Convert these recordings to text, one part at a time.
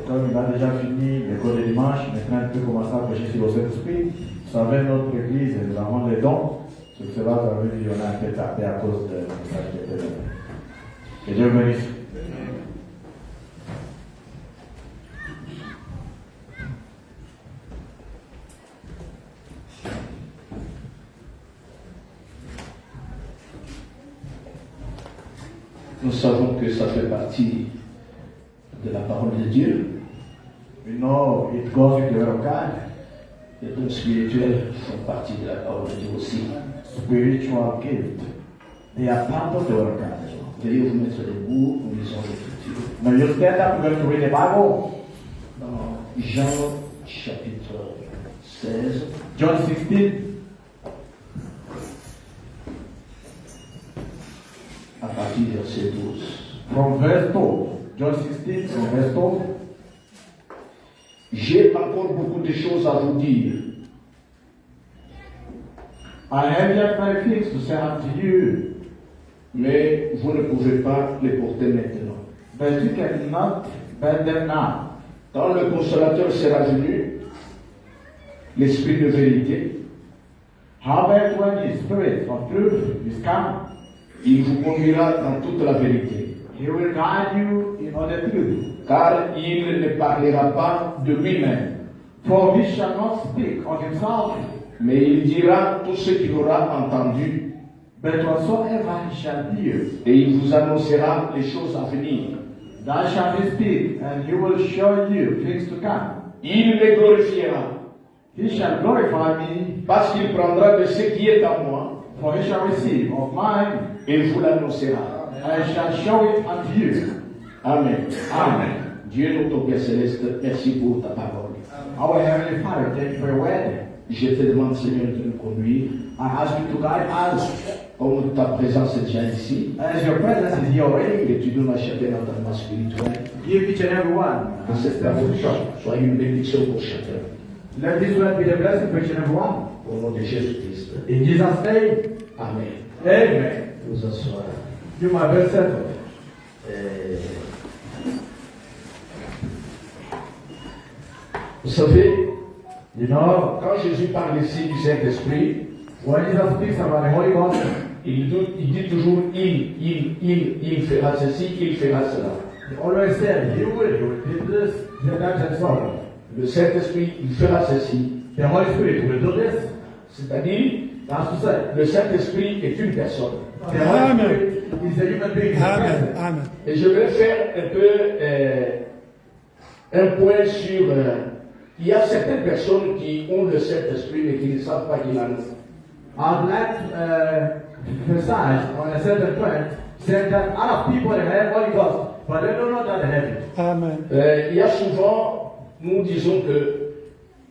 Comme il a déjà fini l'école de dimanche, maintenant il peut commencer à prêcher sur le Saint-Esprit. Vous savez, notre église, nous avons les dons. Ce que cela va venir, on a un peu tardé à cause du message qui était donné. Que Dieu bénisse. Nous savons que ça fait partie de la parole de Dieu. We know it goes with the word of God. Les dons spirituels font partie de la parole de Dieu aussi. Spiritual gift. They are part of the word of God. Veuillez vous mettre debout, nous lisons l'Écriture. Now you stand up, we're going to read the Bible. Dans Jean chapitre 16. John 16. À partir du verset 12. From verse 12. John 16, from verse 12. J'ai encore beaucoup de choses à vous dire. I have yet many things to say unto you. Mais vous ne pouvez pas les porter maintenant. But you cannot bear them now. Quand le consolateur sera venu, l'Esprit de vérité, howbeit when the Spirit of truth is come, il vous conduira dans toute la vérité. He will guide you in all the truth. Car il ne parlera pas de lui-même. For he shall not speak of himself, mais il dira tout ce qu'il aura entendu. But whatsoever he shall hear, et il vous annoncera les choses à venir. Thou shalt he speak, and he will show you things to come. Il me glorifiera. He shall glorify me, parce qu'il prendra de ce qui est à moi, for he shall receive of mine, et il vous l'annoncera. I shall show it unto you. Amen. Amen. Dieu notre Père Céleste, merci pour ta parole. Our Heavenly Father, thank you for your word. Je te demande, Seigneur, de nous conduire. I ask you to guide us Comme ta présence est déjà ici, as your presence is here already. et tu donnes à chacun un entendement spirituel. Give each and every one. Que cette parole soit une bénédiction pour chacun. Let this word be a blessing for each and every one. Au nom de Jésus-Christ. In Jesus' name, Amen. amen. Nous asseoir. You might be settled. Vous savez, You know, quand Jésus parle ici du Saint-Esprit, when Jesus speaks about the Holy Ghost, il dit toujours il fera ceci, il fera cela. he always said, he will do this, that, and so on. Le Saint-Esprit, il fera ceci. The Holy Spirit will do this. C'est-à-dire, That's to say, le Saint-Esprit est une personne. the Holy Spirit is a human being. Amen. Amen. Et je vais faire un peu un point sur... il y a certaines personnes qui ont le Saint-Esprit mais qui ne savent pas qu'il en a. I'd like to emphasize on a certain point, saying that other people have Holy Ghost, but they don't know that they have it. Amen. Il y a souvent, nous disons que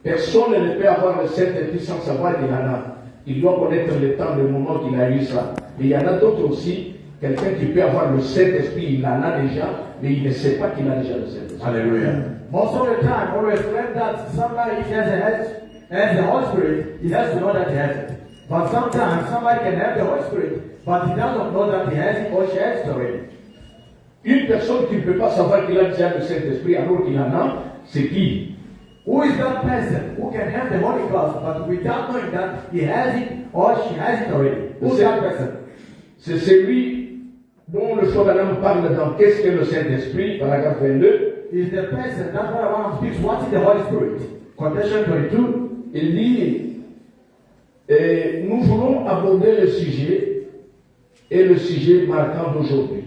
personne ne peut avoir le Saint-Esprit sans savoir qu'il en a. Il doit connaître le temps, le moment qu'il a eu ça. Mais il y en a d'autres aussi, quelqu'un qui peut avoir le Saint-Esprit, il en a déjà, mais il ne sait pas qu'il a déjà le Saint-Esprit. Hallelujah. Most of the time, always claim that somebody has the Holy Spirit, he has to know that he has it. But sometimes somebody can have the Holy Spirit, but he doesn't know that he has it or she has it already. Une personne qui ne peut pas savoir qu'il a déjà le Saint-Esprit alors qu'il en a, c'est qui? Who is that person who can have the Holy Ghost, but without knowing that he has it or she has it already? Who is that person? C'est celui dont le Sodanam parle dans Qu'est-ce que le Saint-Esprit, paragraphe 22. Is the person that what I want to speak. What is the Holy Spirit? Quotation 22. Il dit, nous voulons aborder le sujet et le sujet marquant d'aujourd'hui.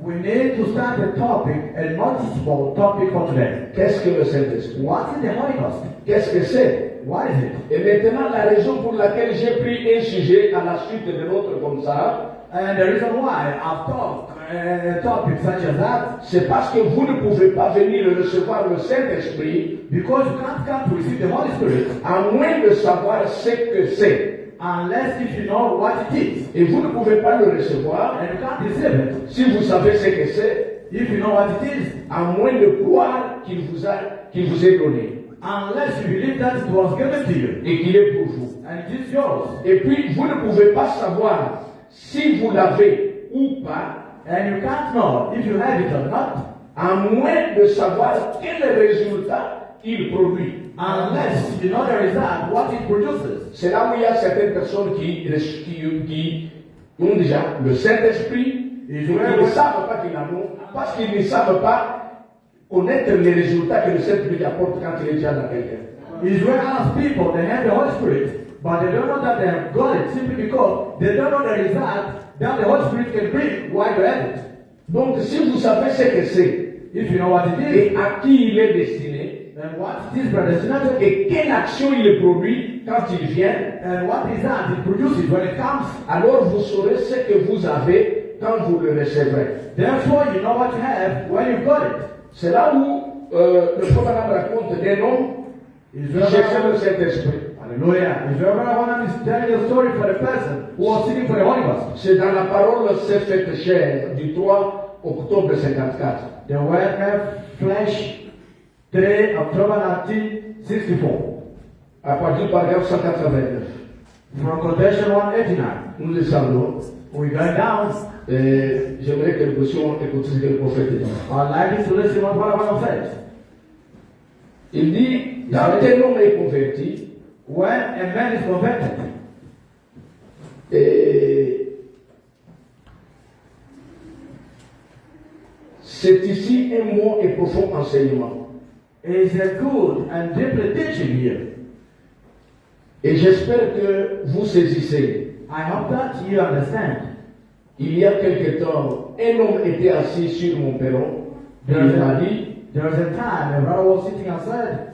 We need to start a topic, a multiple topic for today. Qu'est-ce que le Saint-Esprit? What is the Holy Ghost? Qu'est-ce que c'est? What is it? Et maintenant, la raison pour laquelle j'ai pris un sujet à la suite de l'autre comme ça, And the reason why I've taught a topic such as that, c'est parce que vous ne pouvez pas venir recevoir le Saint-Esprit because you can't come to receive the Holy Spirit à moins de savoir ce que c'est. unless if you know what it is. Et vous ne pouvez pas le recevoir And you can't receive it si vous savez ce que c'est, if you know what it is, à moins de croire qu'il vous est donné unless you believe that it was given to you et qu'il est pour vous. and it is yours. Et puis, vous ne pouvez pas savoir si vous l'avez ou pas, And you can't know if you have it or not à moins de savoir quel résultat il produit. unless you know the result, what it produces. C'est là où il y a certaines personnes qui ont déjà le Saint-Esprit et qui ne savent pas qu'ils en ont parce qu'ils ne savent pas connaître les résultats que le Saint-Esprit apporte quand il est déjà dans quelqu'un. Israel's people, they have the Holy Spirit, but they don't know that they have got it simply because they don't know the result that the Holy Spirit can bring while you have it. Donc, si vous savez ce que c'est If you know what it is, et à qui il est destiné and what it is predestinated, et quelle action il produit quand il vient, and what result it produces when it comes, alors vous saurez ce que vous avez quand vous le recevrez. therefore you know what you have when you got it. C'est là où le prophète raconte des noms qui cherchaient le Saint-Esprit. Hallelujah. Israel is telling a story for the person who was seeking for the Holy Ghost. C'est dans la parole s'est faite chair du 3 octobre 54. The word of flesh, 3 October 1964. À partir du paragraphe 189. From quotation 189. Nous descendons. We're going down. J'aimerais que nous puissions écouter ce que le prophète dit. I'd like you to listen what one says. Il dit, quand un homme est converti, When a man is converted, c'est ici un bon et profond enseignement. is a good and deep teaching here. Et j'espère que vous saisissez. I hope that you understand. Il y a quelque temps, un homme était assis sur mon perron. Il m'a dit, There was a time a brother was sitting outside.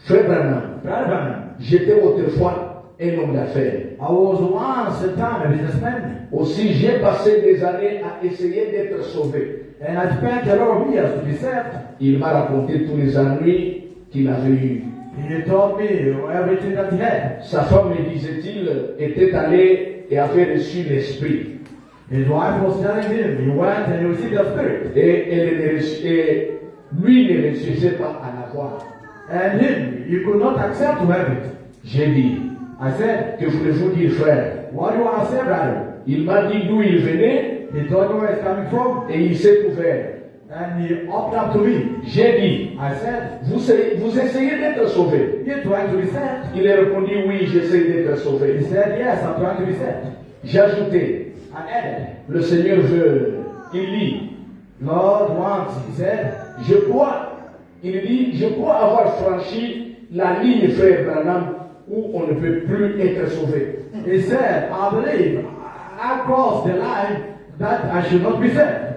Frère Branham, Brother Branham, j'étais autrefois un homme d'affaires. I was once a time a businessman, Aussi, j'ai passé des années à essayer d'être sauvé. and I spent a lot of years to be saved. Il m'a raconté tous les ennuis qu'il avait eus. He told me everything that he had. Sa femme, me disait-il, était allée et avait reçu l'esprit. His wife was telling him, he went and he received the Spirit. Et lui ne réussissait pas à l'avoir. And him, he could not accept to have it. J'ai dit, I said, que voulez-vous dire, frère? what do you want to say, brother? Il m'a dit d'où il venait He told me where he's coming from. et il s'est ouvert. And he opened up to me. J'ai dit, I said, vous essayez d'être sauvé? you're trying to be saved. Il a répondu, oui, j'essaie d'être sauvé. He said, yes, I'm trying to be saved. J'ai ajouté, I added, le Seigneur veut, il dit, Lord wants, he said, je crois avoir franchi la ligne, frère Branham, où on ne peut plus être sauvé. he said, I believe I crossed the line that I should not be saved.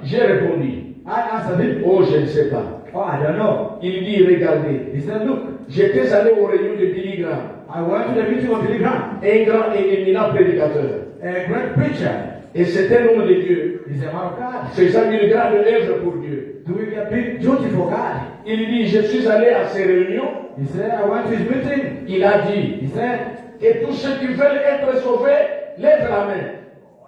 J'ai répondu, I answered him, oh, je ne sais pas. oh, I don't know. Il dit, regardez, He said, look, j'étais allé aux réunions de Billy Graham, I went to the meeting of Billy Graham, un grand et éminent prédicateur. a great preacher. Et c'était un homme de Dieu, He's a man of God, faisant une grande œuvre pour Dieu. doing a big duty for God. Il dit, je suis allé à ces réunions. He said, I went to his meeting. Il a dit, He said, et tous ceux qui veulent être sauvés, lève la main.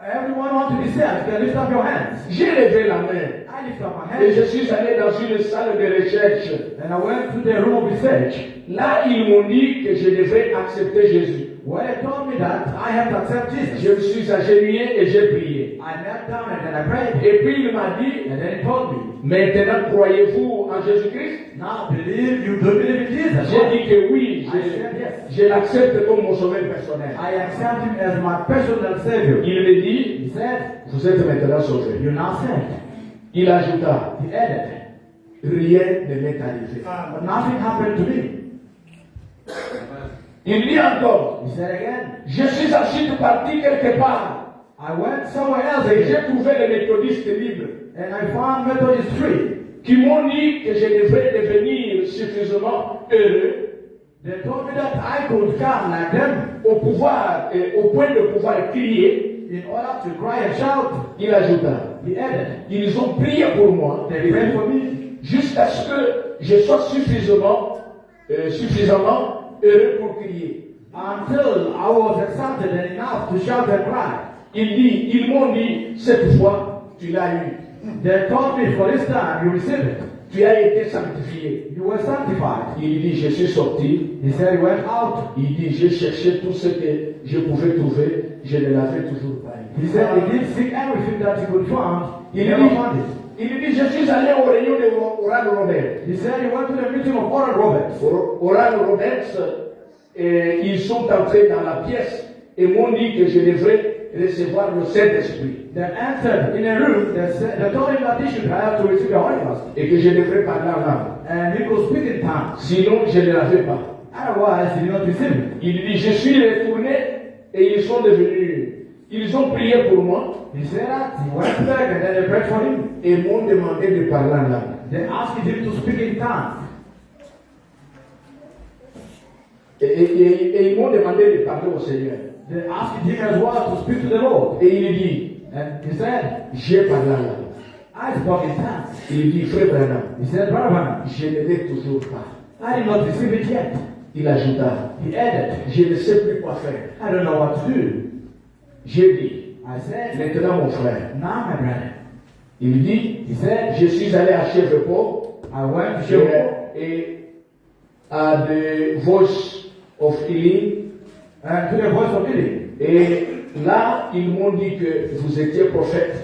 everyone wants to be saved. Can lift up your hands. J'ai levé la main. I lift up my Et je hands. suis allé dans une salle de recherche. And I went to the room of research. Là, ils m'ont dit que je devrais accepter Jésus. Where they told me that I have to accept Jesus. Je me suis agenouillé et j'ai prié. I knelt down and then I prayed. Et puis il m'a dit, And then he told me, maintenant croyez-vous en Jésus-Christ? now believe you do believe in Jesus. J'ai dit que oui, I said yes. je l'accepte comme mon sauveur personnel. I accept him as my personal savior. Il me dit, He said, vous êtes maintenant sauvé. you're now saved. Il ajouta, He added, rien ne m'est arrivé. but nothing happened to me. Il dit encore, He said again, je suis ensuite parti quelque part I went somewhere else et j'ai again. trouvé les méthodistes libres And I found Methodist free. qui m'ont dit que je devrais devenir suffisamment heureux They told me that I could come like them au point de pouvoir crier. in order to cry and shout. Il ajouta, He added, ils ont prié pour moi they prayed for me jusqu'à ce que je sois suffisamment heureux pour crier. until I was excited and enough to shout and cry. Ils m'ont dit, cette fois, tu l'as eu. They told me for this time you receive it. Tu as été sanctifié. You were sanctified. Il dit, je suis sorti. He said he went out. Il dit, j'ai cherché tout ce que je pouvais trouver. Je ne l'avais toujours pas eu. He said he did seek everything that he could find. He Il never found it. dit, je suis allé aux réunions de Oral Roberts. He said he went to the meeting of Oral Roberts. Oral Roberts, ils sont entrés dans la pièce et m'ont dit que je devrais recevoir le Saint-Esprit. They entered in a room. They told him that he should have to receive the Holy Ghost. Et que je devrais parler en langue. And he could speak in tongues. Sinon, je ne l'avais pas. Otherwise, he did not receive it. Il dit, je suis retourné et ils ont prié pour moi He said that he went back and then they prayed for him. et m'ont demandé de parler en langue. They asked him to speak in tongues. Et ils m'ont demandé de parler au Seigneur. They asked him as well to speak to the Lord. Et il dit, And he said, j'ai parlé en langue. I spoke in tongues. Il dit, frère Branham, He said, Brother Branham, je ne l'ai toujours pas. I did not receive it yet. Il ajouta, He added, je ne sais plus quoi faire. I don't know what to do. J'ai dit, I said, maintenant mon frère, now my brother. il dit, He said, je suis allé à Chevreau I went to Sheffield et à The Voice of Healing. and to the voice of healing. Et là, ils m'ont dit que vous étiez prophète.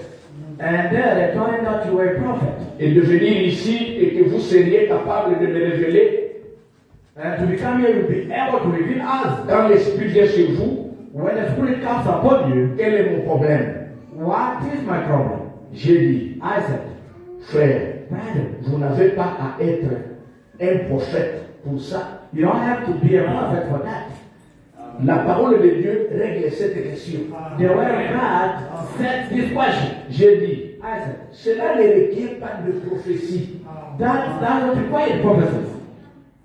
And there they told him that you were a prophet. Et de venir ici et que vous seriez capable de me révéler And to become here, you'll be able to reveal us. quand l'Esprit vient sur vous, When the Spirit comes upon you, quel est mon problème? what is my problem? J'ai dit, I said, frère, brother, vous n'avez pas à être un prophète pour ça. you don't have to be a prophet for that. La parole de Dieu règle cette question. The word of God sets this question. J'ai dit, I said, cela ne requiert pas de prophétie. that doesn't require prophecies.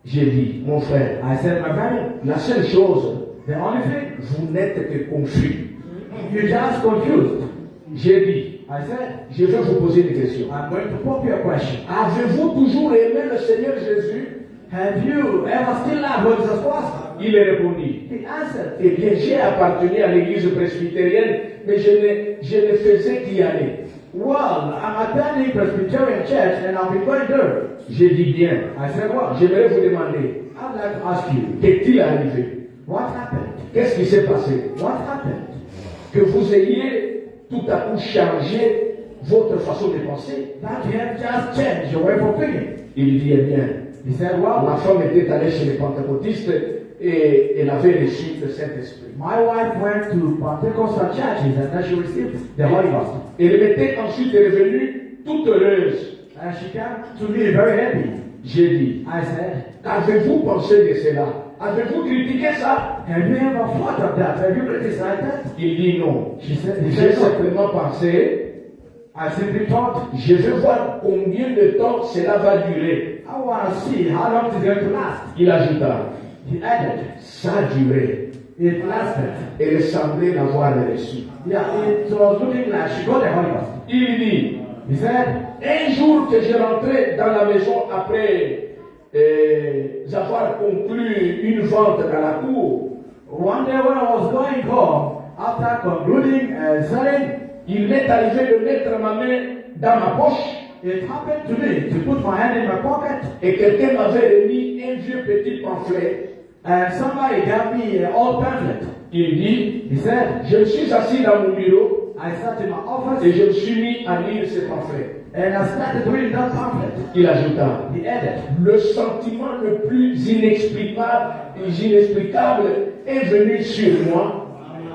J'ai dit, mon frère, I said, my brother, la seule chose, the only thing, vous n'êtes que confus. you're just confused. J'ai dit, I said, je vais vous poser une question. I'm going to pop you a question. Avez-vous toujours aimé le Seigneur Jésus have you ever still loved what Jesus was? Il est répondit. He answered, Eh bien, j'ai appartenu à l'église presbytérienne, mais je ne faisais qu'y aller. well, I'm attending Presbyterian Church and I'll be going there. J'ai dit bien. I said, well, J'aimerais vous demander, I'd like to ask you, qu'est-il arrivé? what happened? Qu'est-ce qui s'est passé? What happened? Que vous ayez tout à coup changé votre façon de penser. That you have just changed your way of thinking. Il dit, eh bien, He said, well, ma femme était allée chez les pentecôtistes et elle avait reçu le Saint-Esprit. my wife went to Pentecostal churches and then she received the Holy Ghost. Elle était ensuite revenue toute heureuse. And she came to me very happy. J'ai dit, I said, qu'avez-vous pensé de cela? Avez-vous critiqué ça? have you ever thought of that? Have you criticized that? Il dit non. He J'ai said, no. simplement pensé, I simply thought, je veux voir combien de temps cela va durer. I want to see how long it's going to last. Il ajouta, He added, ça a duré. it lasted. Elle semblait l'avoir reçu. Yeah, it was looking like she got the Holy Ghost. Il dit, He said, un jour que je rentrais dans la maison après avoir conclu une vente dans la cour, one day when I was going home, after concluding selling, il m'est arrivé de mettre ma main dans ma poche it happened to me to put my hand in my pocket et quelqu'un m'avait remis un vieux petit pamphlet. and somebody gave me an old pamphlet. Il dit, He said, je me suis assis dans mon bureau I sat in my office et je me suis mis à lire ce pamphlet. and I started reading that pamphlet. Il ajouta, He added, le sentiment le plus inexplicable est venu sur moi,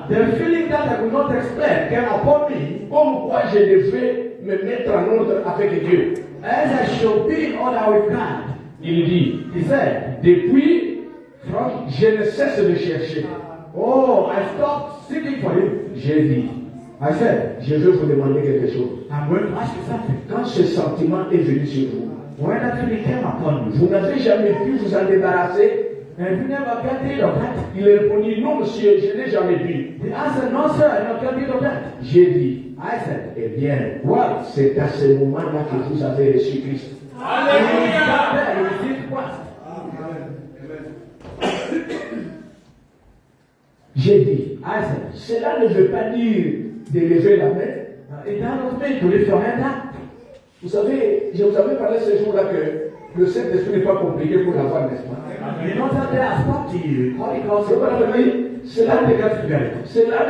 the feeling that I could not explain came upon me comme quoi je devais me mettre en ordre avec Dieu. as I should be in order with God. Il dit, He said, depuis, je ne cesse de chercher. oh, I stopped seeking for you. J'ai dit, I said, je veux vous demander quelque chose. I'm going to ask you something. Quand ce sentiment est venu sur vous, When that feeling came upon you, vous n'avez jamais pu vous en débarrasser? have you never get rid of that? Il répondit, non monsieur, je n'ai jamais pu. The answer, no sir, I don't get rid of that. J'ai dit, I said, eh bien, voilà, c'est à ce moment-là que vous avez reçu Christ. Alléluia. There, you received Christ. J'ai dit, I said, cela ne veut pas dire de lever la main. it does not mean to lift your hand up. Vous savez, je vous avais parlé ce jour-là que le Saint-Esprit n'est pas compliqué pour l'avoir, n'est-ce pas? You know that they are spoke to you. Holy Ghost, C'est pas la vie. Cela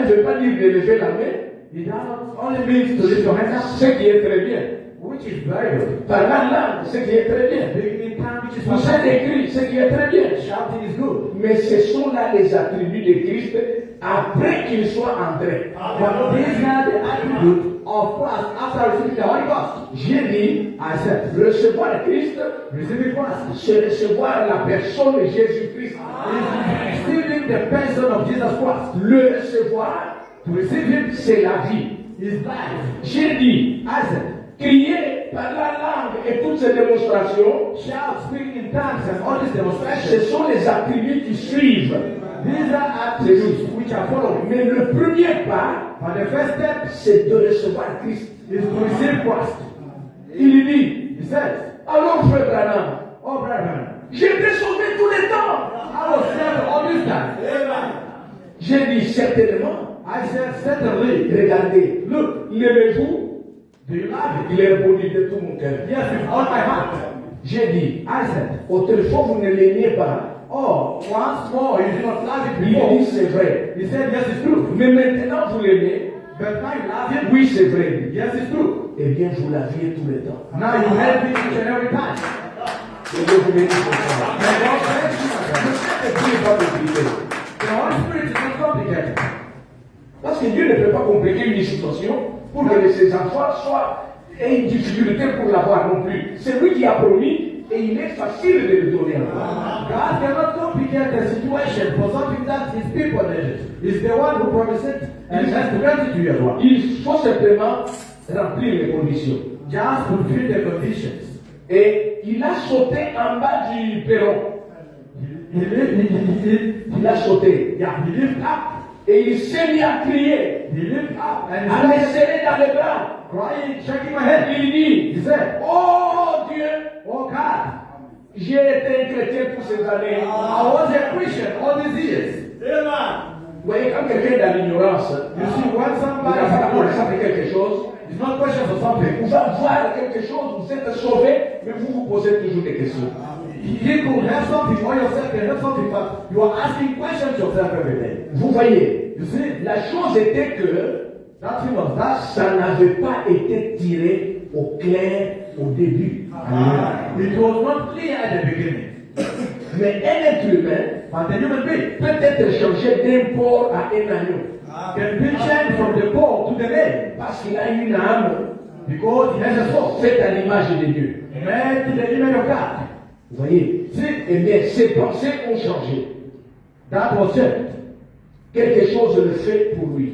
ne veut pas dire de lever la main, it does not only means to lift your hand up, ce qui est très bien. which is very good. Par la langue, ce qui est très bien. Speaking in tongues, which is Vous êtes fantastic. écrit, ce qui est très bien. Shouting is good. Mais ce sont là les attributs de Christ après qu'il soit entré. But these are the attributes of Christ after receiving the Holy Ghost. J'ai dit, I said, recevoir Christ, receiving Christ c'est recevoir la personne de Jésus-Christ. is receiving the person of Jesus Christ. Le recevoir, To receive Him c'est la vie. is life. J'ai dit, I said, crier par la langue et toutes ces démonstrations, shout, speaking in tongues, and all these ce demonstrations. sont les attributs qui suivent. These are attributes which are following. Mais le premier pas, But the first step c'est de recevoir Christ. is to receive Christ. Il dit, He says, alors frère Branham, oh brethren, j'ai été sauvé tout le temps. I was saved all this time. J'ai dit certainement, I said, certainly. regardez, look, l'aimez-vous? Do you love it? Il a répondu de tout mon cœur. Yes, with all my heart. J'ai dit, I said, autrefois vous ne l'aimiez pas. oh, once more, you did not love it Il a before. dit c'est vrai. He said, yes, it's true. Mais maintenant vous l'aimez. But now you love him. Oui, c'est vrai. Yes, it's true. Eh bien, vous l'aviez tout le temps. Now you help me each and every time. Et Dieu vous bénisse pour ça. May God bless you, my friend. Le Saint-Esprit n'est pas compliqué. The Holy Spirit is not complicated. Parce que Dieu ne peut pas compliquer une situation pour que ses enfants aient une difficulté pour l'avoir non plus. C'est lui qui a promis et il est facile de le donner à toi. God cannot complicate the situation for something that His people need it. He's the one who promised it and has to grant it to you as well. Il faut simplement remplir les conditions. Just fulfill the conditions. Et il a sauté en bas du perron. Il a sauté. Yeah, he lived up. Et il s'est mis à crier, He lived up and à me he serrer dans les bras. crying, shaking my head. Il dit, He said, oh Dieu, oh God, J'ai été un chrétien pour ces années. I was a Christian all these years. Vous voyez, quand quelqu'un est dans l'ignorance, You see, when il somebody n'a pas is connaissance de quelque chose, it's not a question of something. vous va voir quelque chose, vous êtes sauvé, mais vous vous posez toujours des questions. He could have something or yourself can have something, but you are asking questions yourself every day. Vous voyez, You see, la chose était que that thing was that. ça n'avait pas été tiré au clair au début. It was not clear at the beginning. Mais un être humain But the human being peut être changé d'un porc à un agneau. can be changed from the poor to the lame Parce qu'il a une âme because he has a soul. faite à l'image de Dieu. Made in the image of God. Vous voyez, eh bien, ses pensées ont changé. That was it. Quelque chose le fait pour lui.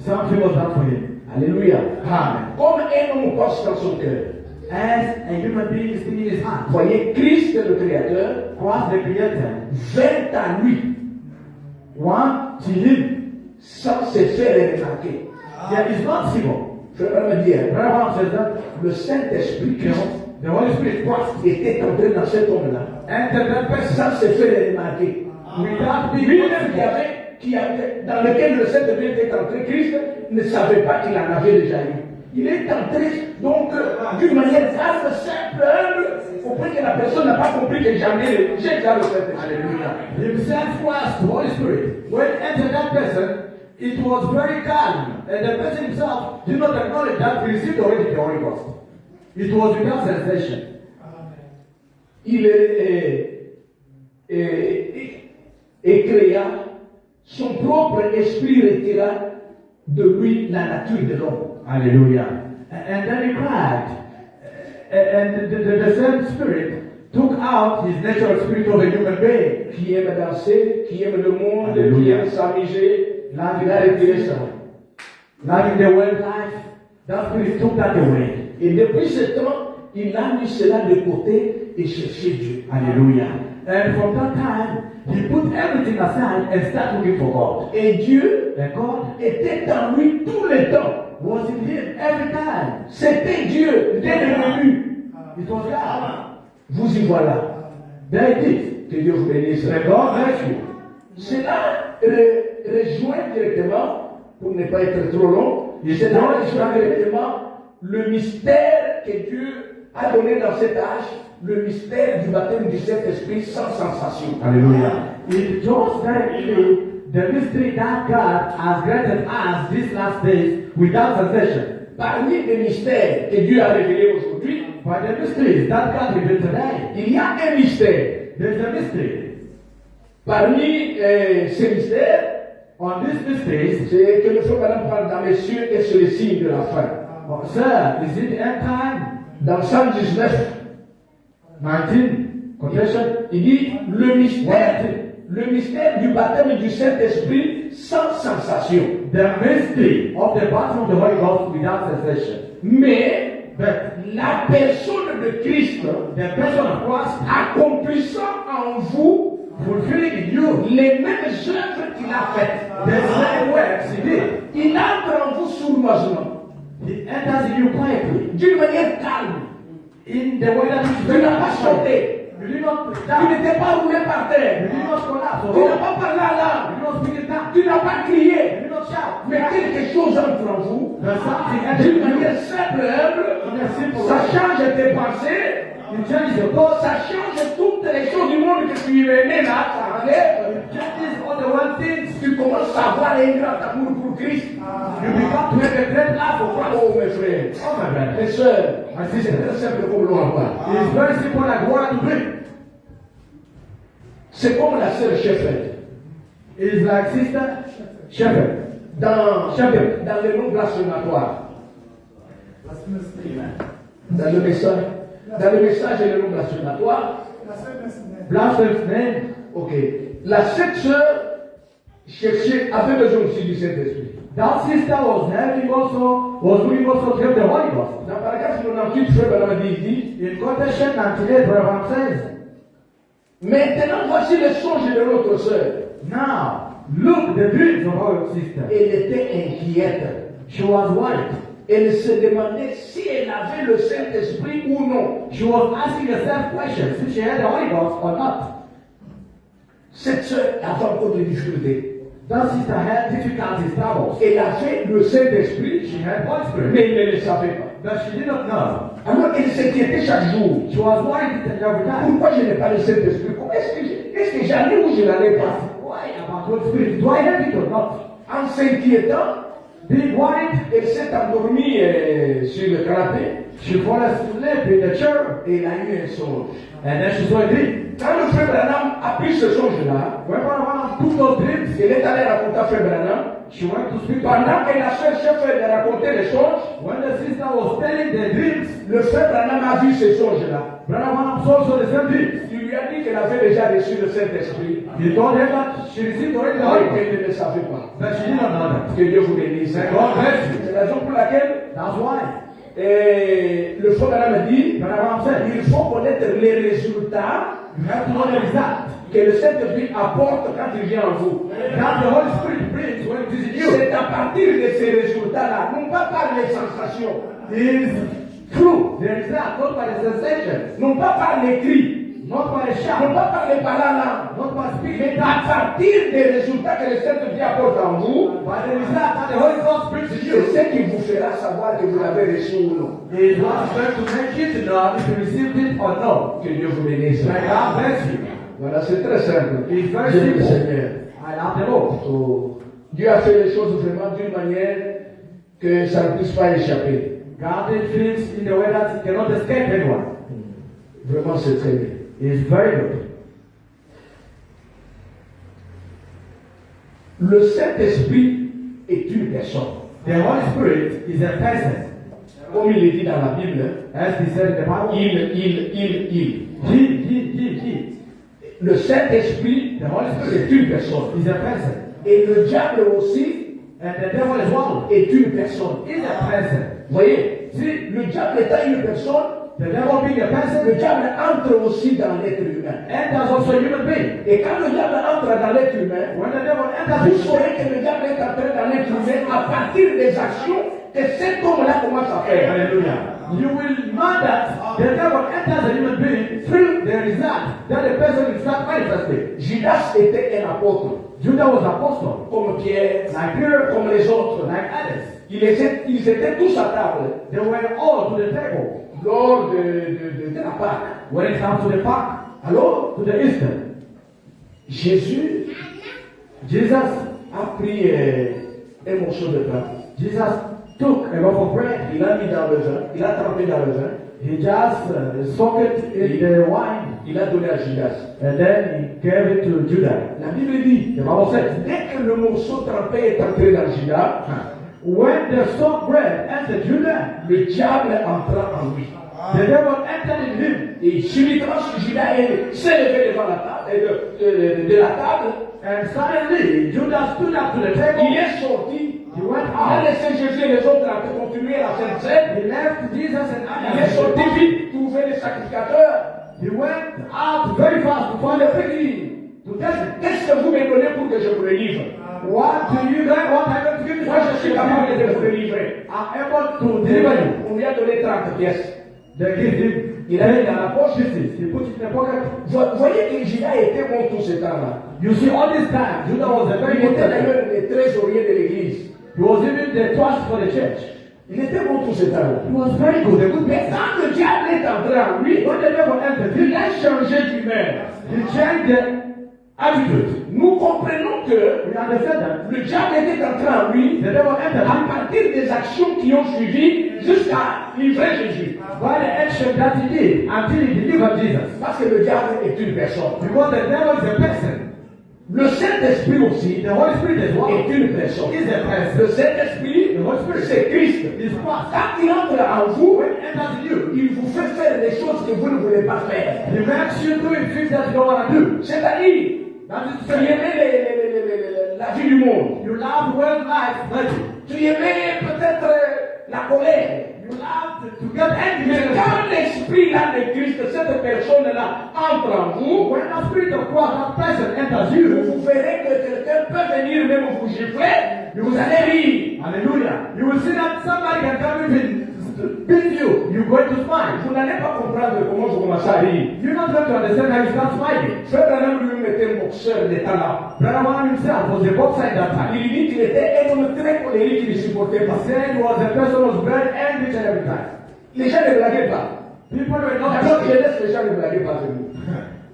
Something was done for him. Alléluia. Amen. Comme un homme pense dans son cœur. As a human being is thinking in his heart. Vous voyez, Christ, le Créateur, Christ the Creator vint à lui want to him. sans se faire remarquer. There is not single. Je vais me dire, Abraham says that le Saint-Esprit Christ the Holy Spirit Christ était entré dans cet homme-là entered that person sans se faire remarquer. without being Lui-même notified. dans lequel le Saint-Esprit était entré, Christ ne savait pas qu'il en avait déjà eu. Il est entré donc d'une manière calme, simple, humble, auprès que la personne n'a pas compris que j'ai déjà le Saint-Esprit. Alléluia. Himself was the Holy Spirit. When entered that person, it was very calm. And the person himself did not acknowledge that he received already the Holy Ghost. It was without sensation. Il créa son propre esprit retira de lui la nature de l'homme. Hallelujah. And then he cried. And the same spirit took out his natural spirit of a human being. Qui aime danser, qui aime le monde, qui Alléluia. aime s'amuser, il a retiré ça. Living the world life, that spirit took that away. Et depuis ce temps, il a mis cela de côté et cherché Dieu. Hallelujah. And from that time, he put everything aside and started looking for God. Et Dieu And God était en lui tout le temps. was in him every time. C'était Dieu dès le début. It was God. Vous y voilà. There it is. Que Dieu vous bénisse. And God bless you. Cela rejoint directement, pour ne pas être trop long, cela rejoint directement le mystère que Dieu a donné dans cet âge, le mystère du baptême du Saint-Esprit sans sensation. Hallelujah. It shows directly the mystery that God has granted us these last days without sensation. Parmi les mystères que Dieu a révélés aujourd'hui, By the mysteries that God revealed today, il y a un mystère. there's a mystery. Parmi ces mystères, On these mysteries, c'est que le frère Madame parle dans les cieux et sur les signes de la fin. sir, is it end time? Dans 119, 19, quotation. il dit le mystère du baptême du Saint-Esprit sans sensation. The mystery of the baptism of the Holy Ghost without sensation. Mais But la personne de Christ the person of Christ accomplissant en vous fulfilling in you les mêmes œuvres qu'il a faites. the same works he did. Il entre en vous sournoisement, He enters in you quietly. d'une manière calme. In the way that Tu n'as pas sauté, you did not tu die. n'étais pas roulé par You terre, did not collapse. tu n'as You pas parlé à l'âme, did not speak in tongues. tu n'as pas You crié, did not shout. mais quelque chose entre en vous. There's something enters D'une in you. manière simple et humble, In a simple ça way. change tes pensées, It changes your thoughts. ça change toutes les choses du monde que tu aimais là, ça enlève. It changes all the one things. Tu commences à avoir un grand amour pour Christ. You become to have a great love for Christ. Oh mes frères, Oh my brother. mes soeurs, c'est très simple comme l'eau en bas. It's very simple like water to drink. C'est comme la sœur Shepherd. It's like sister shepherd. Dans le nom blasphématoire, dans le message et le nom blasphématoire, Blasphemous name. ok. La cette sœur avait besoin aussi du Saint-Esprit. That sister was looking also to have the Holy Ghost. Dans paragraphe 98, frère Branham dit, In quotation 98, Brother says, maintenant voici le songe de notre sœur. now look the dreams of our sister. Elle était inquiète. She was worried. Elle se demandait si elle avait le Saint-Esprit ou non. She was asking herself questions if she had the Holy Ghost or not. Cette sœur avait encore des difficultés. That sister had difficulties, troubles. Elle avait le Saint-Esprit, She had Holy Spirit, mais elle ne le savait pas. but she did not know. Alors elle s'inquiétait chaque jour. She was worried every time. Pourquoi je n'ai pas le Saint-Esprit? Est-ce que j'allais ou je n'allais pas? Why about Holy Spirit? Do I have it or not? En s'inquiétant, Being worried, elle s'est endormie sur le canapé she fell asleep in the chair, et elle a eu un songe. and then she saw a dream. Quand le frère Branham a pris ce songe-là, When one of us took those dreams, elle est allée raconter à frère Branham. she went to speak to Pendant que la sœur chef de raconter les songes, When the sister was telling the dreams, le frère Branham a vu ce songe-là. Brother Branham saw also the same dreams. Il lui a dit qu'elle avait déjà reçu le Saint-Esprit. He told her that she received already the Et Holy Ghost, qu'elle ne le savait pas. but she did not know that. Que Dieu vous bénisse. God bless you. C'est la raison pour laquelle That's why le frère Branham a dit Brother Branham said, il faut connaître les résultats you have to know the result que le Saint-Esprit apporte quand il vient en vous. that the Holy Spirit brings when it is in you. C'est à partir de ces résultats-là, non pas par les sensations, Is true. The result, not by the sensations, non pas par les cris, not by the non shout, pas par les paroles, not by mais speaking, à partir des résultats que le Saint-Esprit apporte en vous, by the result that the Holy Ghost brings in c'est you. ce qui vous fera savoir que vous l'avez reçu ou non. Is what's going to make you to know if you received it or not. Que Dieu vous bénisse. May God bless you. Voilà, c'est très simple. It's very J'aime le simple. Seigneur. I love the Lord. Oh, Dieu a fait les choses vraiment d'une manière que ça ne puisse pas échapper. God did things in the way that it cannot escape anyone. Vraiment, c'est très bien. It's very good. Le Saint-Esprit est une personne. The Holy Spirit is a person. Comme il est dit dans la Bible, As he said in the Bible, il. he. Le Saint-Esprit The Holy Spirit c'est une personne. is a person. Et le diable aussi And the devil as well est une personne. is a person. Vous voyez, si le diable étant une personne, The devil being a le person diable entre aussi dans l'être humain. enters also a human being. Et quand le diable entre dans l'être humain, When the devil enters vous into saurez que le diable est entré dans l'être humain à partir des actions que cet homme-là commence à faire. Hallelujah. You will know that the devil enters a human being through the result that the person will start manifesting. Judas était un apôtre, Judah was apostle, comme Pierre, like Peter, comme les autres. like others. Ils étaient tous à table They were all to the table lors de la Pâque. when it comes to the park, Alors, to the Easter. Jésus Jesus a pris un morceau de pain. Jesus took a loaf of bread. Il l'a mis dans le vin, il a trempé dans le vin, He just soaked it in the wine il a donné à Judas. and then he gave it to Judah. La Bible dit, The Bible says, dès que le morceau trempé est entré dans Judas, when the soaked bread entered Judah, le diable entra en lui. the devil entered in him. Et subitement, Judas s'est levé devant la table, de la table, And suddenly, Judah stood up to the table. il est sorti, He went il a out. laissé Jésus et les autres continuer la Sainte Seine. He left Jesus and Il est sorti others. vite, trouver les sacrificateurs. He went out very fast to find the pig to tell him, Qu'est-ce que vous me donnez pour que je vous le livre? what do you guys want I to give you? Moi, je suis capable de vous le livrer. I'm able to deliver you. On lui a donné 30 pièces. They give him. Il a mis dans la poche. He put it in the pocket. Vous voyez que Judas était bon tout ce temps-là. You see, all this time, Judah was a very Il good était person. d'ailleurs le trésorier de l'église. He was even the trust for the church. Il était bon tout ce temps-là. He was very good, a good Mais person. quand le diable est entré en lui, When the devil entered, il a changé d'humeur. he changed the attitude. Nous comprenons que We understand that. le diable était entré en lui The devil entered à partir des actions qui ont suivi jusqu'à livrer Jésus. by the action that he did until he delivered Jesus. Parce que le diable est une personne. Because the devil is a person. Le Saint-Esprit aussi The Holy Spirit as well est une personne. is a person. Le Saint-Esprit, The Holy Spirit c'est Christ. is Christ. Quand il entre en vous, When it enters in you, il vous fait faire des choses que vous ne voulez pas faire. he makes you doing things that you don't want to do. C'est-à-dire, That is to tu say, aimais la vie du monde. you love world life, but Tu aimais peut-être la colère. you love to get angry. Mais quand l'esprit là de Christ, cette personne-là, entre en vous, When the Spirit of Christ, that person enters you, vous verrez que quelqu'un peut venir même vous gifler, vous allez rire. hallelujah, you will see that somebody can come commencé à rire. You're not going to understand how you start smiling. Frère Branham lui-même était un boxeur, il était là. Brother Branham himself was a boxer at that time. Il dit qu'il était un homme très colérique, il ne supportait He pas. said he was a person who was very angry at every time. Les gens ne blaguaient pas. People were not Alors je joking. laisse les gens ne blaguer pas avec nous.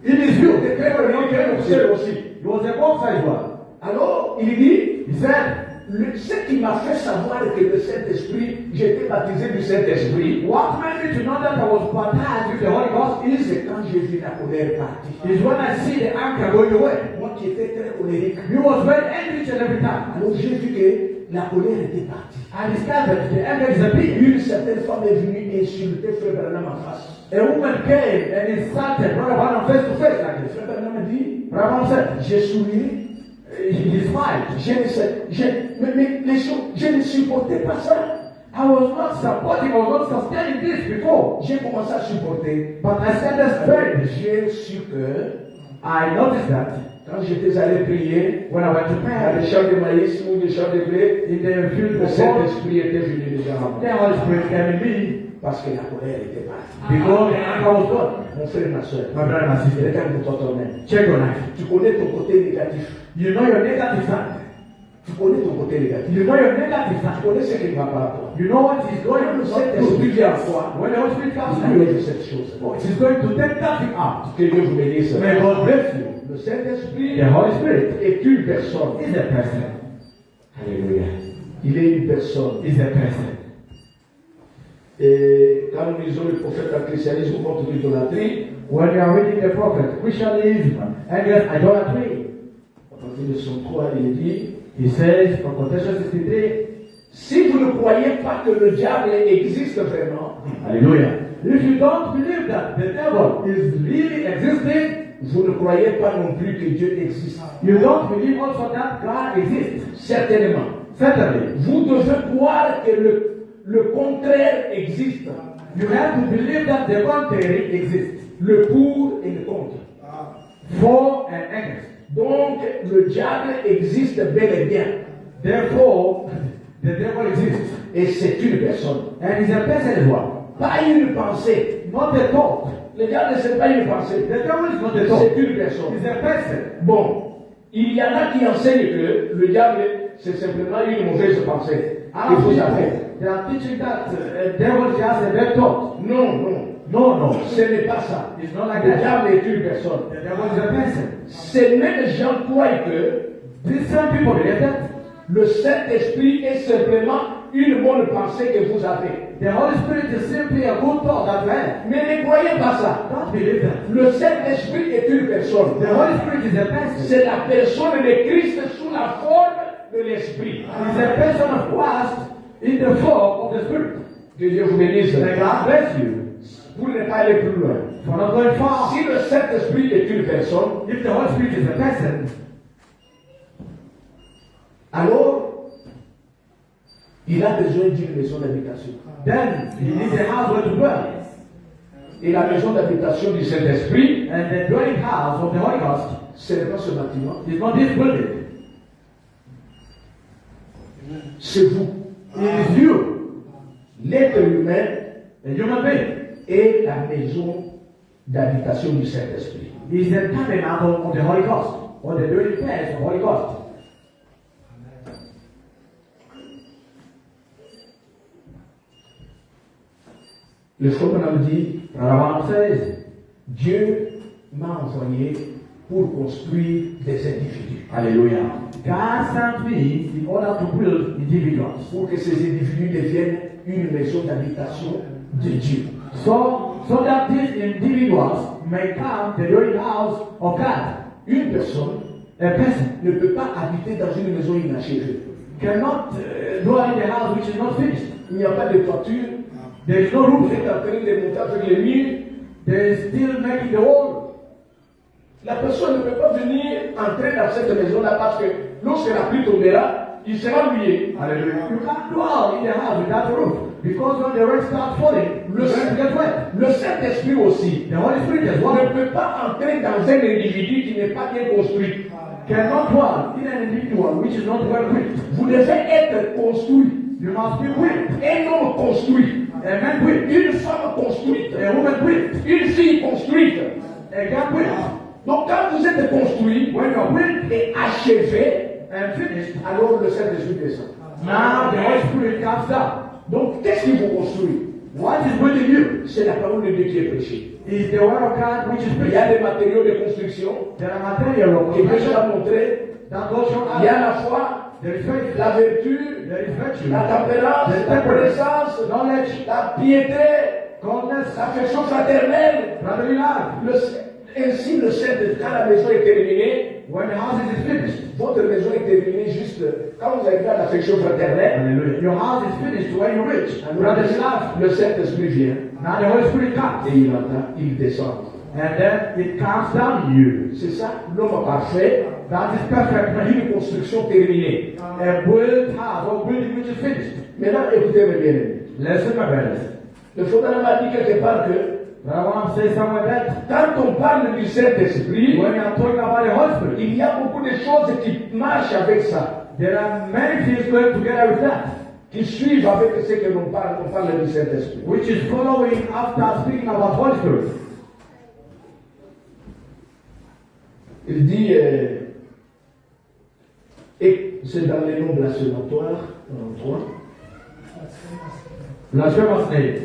It is you. Il était très colérique, un boxeur aussi. He was a boxer as well. Alors il dit, He said, ce qui m'a fait savoir que le Saint-Esprit, j'étais baptisé du Saint-Esprit, what made me to know that I was baptized with the Holy Ghost c'est quand j'ai vu la colère partir. is when I see the anger going away. Moi qui étais très colérique. He was very angry at every time. Alors j'ai vu que la colère était partie. I discovered the anger disappeared. Une certaine femme est venue insulter Frère Branham en face. A woman came and insulted Brother Branham face to face like this. Frère Branham a dit, Brother Branham said, j'ai souri, he smiled. Je ne supportais pas ça. I was not supporting, I was not sustaining this before. J'ai commencé à supporter. But I said this very. J'ai su que I noticed that quand j'étais allé prier, when I went to dans prayer, les champs de maïs ou des champs de blé, in the field le of God, Saint-Esprit était venu déjà avant. the Holy Spirit came in me Parce que la colère était partie. because the anger was gone. Mon frère et ma soeur, My brother and my sister, regarde pour toi toi-même. check your life. Tu connais ton côté négatif. You know your negative side. Tu connais ton côté négatif. You know your negative Tu side. connais ce qui ne va pas à toi. You know what is going on. Le Saint-Esprit vient à toi. When the Holy Spirit comes Il to you, enlève cette chose. it is going to take that thing out. Que Dieu vous bénisse. May God bless you. Le Saint-Esprit The Holy Spirit est une personne. is a person. Alléluia. Il est une personne. Is a person. Et quand nous lisons le prophète en christianisme contre l'idolâtrie, When you are reading the prophet, Christianism against idolatry, à partir de son 3, il dit, he says from Colossians 63, si vous ne croyez pas que le diable existe vraiment, Hallelujah. If you don't believe that the devil is really existing, vous ne croyez pas non plus que Dieu existe. you don't believe also that God exists. Certainement. Certainly. Vous devez croire que le contraire existe. You have to believe that the contrary exists. Le pour et le contre. For and against. Donc, le diable existe bel et bien. Therefore, the devil exists. Et c'est une personne. And is a person as well. Pas une pensée. Not a thought. Le diable, c'est pas une pensée. The devil is not a thought. C'est une personne. It's a person. Bon, il y en a qui enseignent que le diable, c'est simplement une mauvaise pensée. Other Que vous people, avez. they are teaching that devil is just a bad thought. Non, non. No, no. Ce n'est pas ça. It's not like Le that. diable est une personne. The devil is a person. Ces mêmes gens croient que These same people believe that le Saint-Esprit est simplement une bonne pensée que vous avez. the Holy Spirit is simply a good thought that you have. Mais ne croyez pas ça. Don't believe that. Le Saint-Esprit est une personne. The Holy Spirit is a person. C'est la personne de Christ sous la forme de l'Esprit. It's a person of Christ in the form of the Spirit. Que Dieu vous bénisse. May God bless you. Pour ne pas aller plus loin. For not going far. Si le Saint-Esprit est une personne, If the Holy Spirit is a person, alors il a besoin d'une maison d'habitation. then he needs a house where to dwell. Et la maison d'habitation du Saint-Esprit, And the dwelling house of the Holy Ghost ce n'est pas ce bâtiment, is not this building. c'est vous. It is you, L'être humain a human being. est la maison d'habitation du Saint-Esprit. Is the tabernacle of the Holy Ghost, or the dwelling place of the Holy Ghost. Le frère Branham dit, Rambam says, Dieu m'a envoyé pour construire des individus. Hallelujah. God sent me in order to build individuals. Pour que ces individus deviennent une maison d'habitation de Dieu. So that these individuals may come the dwelling house of God. Une personne A person ne peut pas habiter dans une maison inachevée. cannot dwell in the house which is not finished. Il n'y a pas de toiture. There is no Vous roof. êtes en train de monter avec les murs. There is still making the wall. La personne ne peut pas venir entrer dans cette maison-là parce que lorsque la pluie tombera, il sera mouillé. Hallelujah. You can't dwell in the house without a roof. Because when the rain starts falling, Le, you're going to get wet. le Saint-Esprit aussi The Holy Spirit as ne well peut pas entrer dans un individu qui n'est pas bien construit. cannot dwell in an individual which is not well built. Vous devez être construit. You must be built. Un homme construit. A a man quit, une femme construite, a woman quit, une fille construite. a guy quit. Donc quand vous êtes construit When you're quit et achevé, and finished, alors le Saint-Esprit descend. now the Holy Spirit comes down. Donc qu'est-ce qui vous construit? What is building you? C'est la parole de Dieu qui est prêchée. Is the word of God which is Il y preached. a des matériaux de construction There are material of qui peuvent construction montrer. that goes from Il y a us. la foi, There is faith, la vertu, there is virtue, la tempérance, there is la temperance, connaissance, knowledge, la piété, godliness, l'affection fraternelle. brotherly love. Ainsi, le Saint, quand la maison est terminée, When the house is finished, votre maison est terminée juste quand vous avez fait l'affection fraternelle. hallelujah, your house is finished when you're rich. Brotherly love. Le Saint-Esprit vient Now the Holy Spirit comes. et il entend, il descend. And then it comes down you. C'est ça, l'homme parfait, That is perfect. a une construction terminée. A built house or building which is finished. Maintenant, écoutez mes bien-aimés. Listen, my brothers. Le Faudra m'a dit quelque part que But I want to say somewhere that quand on parle du Saint-Esprit, when we are talking about the Holy Spirit, il y a beaucoup de choses qui marchent avec ça, there are many things going together with that, qui suivent avec ce que l'on parle, on parle du Saint-Esprit. which is following after speaking about Holy Spirit. Il dit, et c'est dans les noms blasphématoires, en 3. Blasphemous name.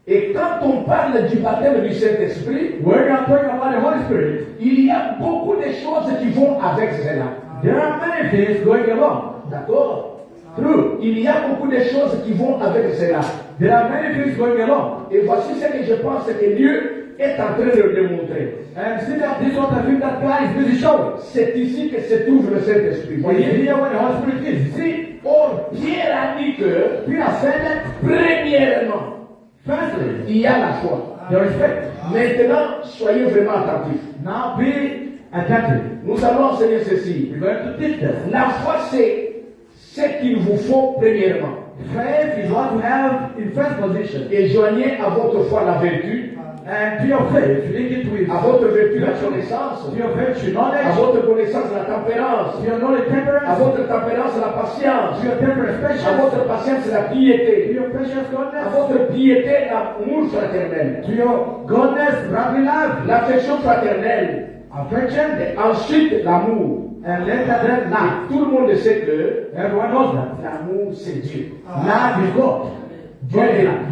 Et quand on parle du baptême du Saint-Esprit, When we are talking about the Holy Spirit, il y a beaucoup de choses qui vont avec cela. there are many things going along. D'accord? True. Il y a beaucoup de choses qui vont avec cela. There are many things going along. Et voici ce que je pense que Dieu est en train de démontrer. And see that this sort of thing that God is busy showing. C'est ici que se trouve le Saint-Esprit. It's Voyez? here when the Holy Spirit is. See, Or, Pierre a dit que, Peter said that, premièrement, firstly, il y a la foi. there is faith. Maintenant, soyez vraiment attentifs. Now be attentive. Nous allons enseigner ceci. We're going to teach this. La foi, c'est ce qu'il vous faut premièrement. Faith is what you have in first position. Et joignez à votre foi la vertu, And to your faith, link it with à votre vertu la connaissance, to your virtue à knowledge, votre connaissance la tempérance, to your knowledge à temperance, votre tempérance la patience, to your temperance à patience, votre patience la to piété, your patience à godliness, votre piété l'amour fraternel, to your godliness brotherly love, l'affection fraternelle, affection, et ensuite l'amour. and let that then Et love. tout le monde sait que Everyone knows that. l'amour c'est Dieu. Love is God.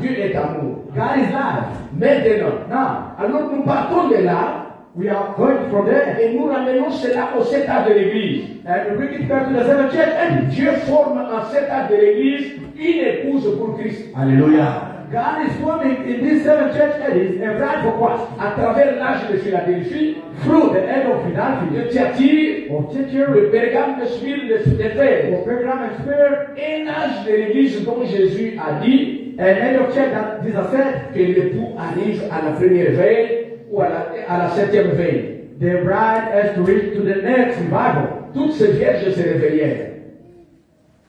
Dieu est amour. God is love. Maintenant, Now, alors nous partons de là we are going from there et nous ramenons cela au cet âge de l'Église. and we bring it back to the seventh church age. Dieu forme en cet âge de l'Église une épouse pour Christ. Hallelujah. God is forming in this seventh church age a bride for Christ À travers l'âge de Philadelphie, through the end of de Philadelphia, Thyatire, of de Thyatira, Pergame, de Smyrne, d'Éphèse. of Pergamum and Spirit, Un âge de l'Église dont Jésus a dit and end of church that Jesus said, que l'époux arrive à la première veille ou à la septième veille. the bride has to reach to the next revival, Toutes ces vierges se réveillèrent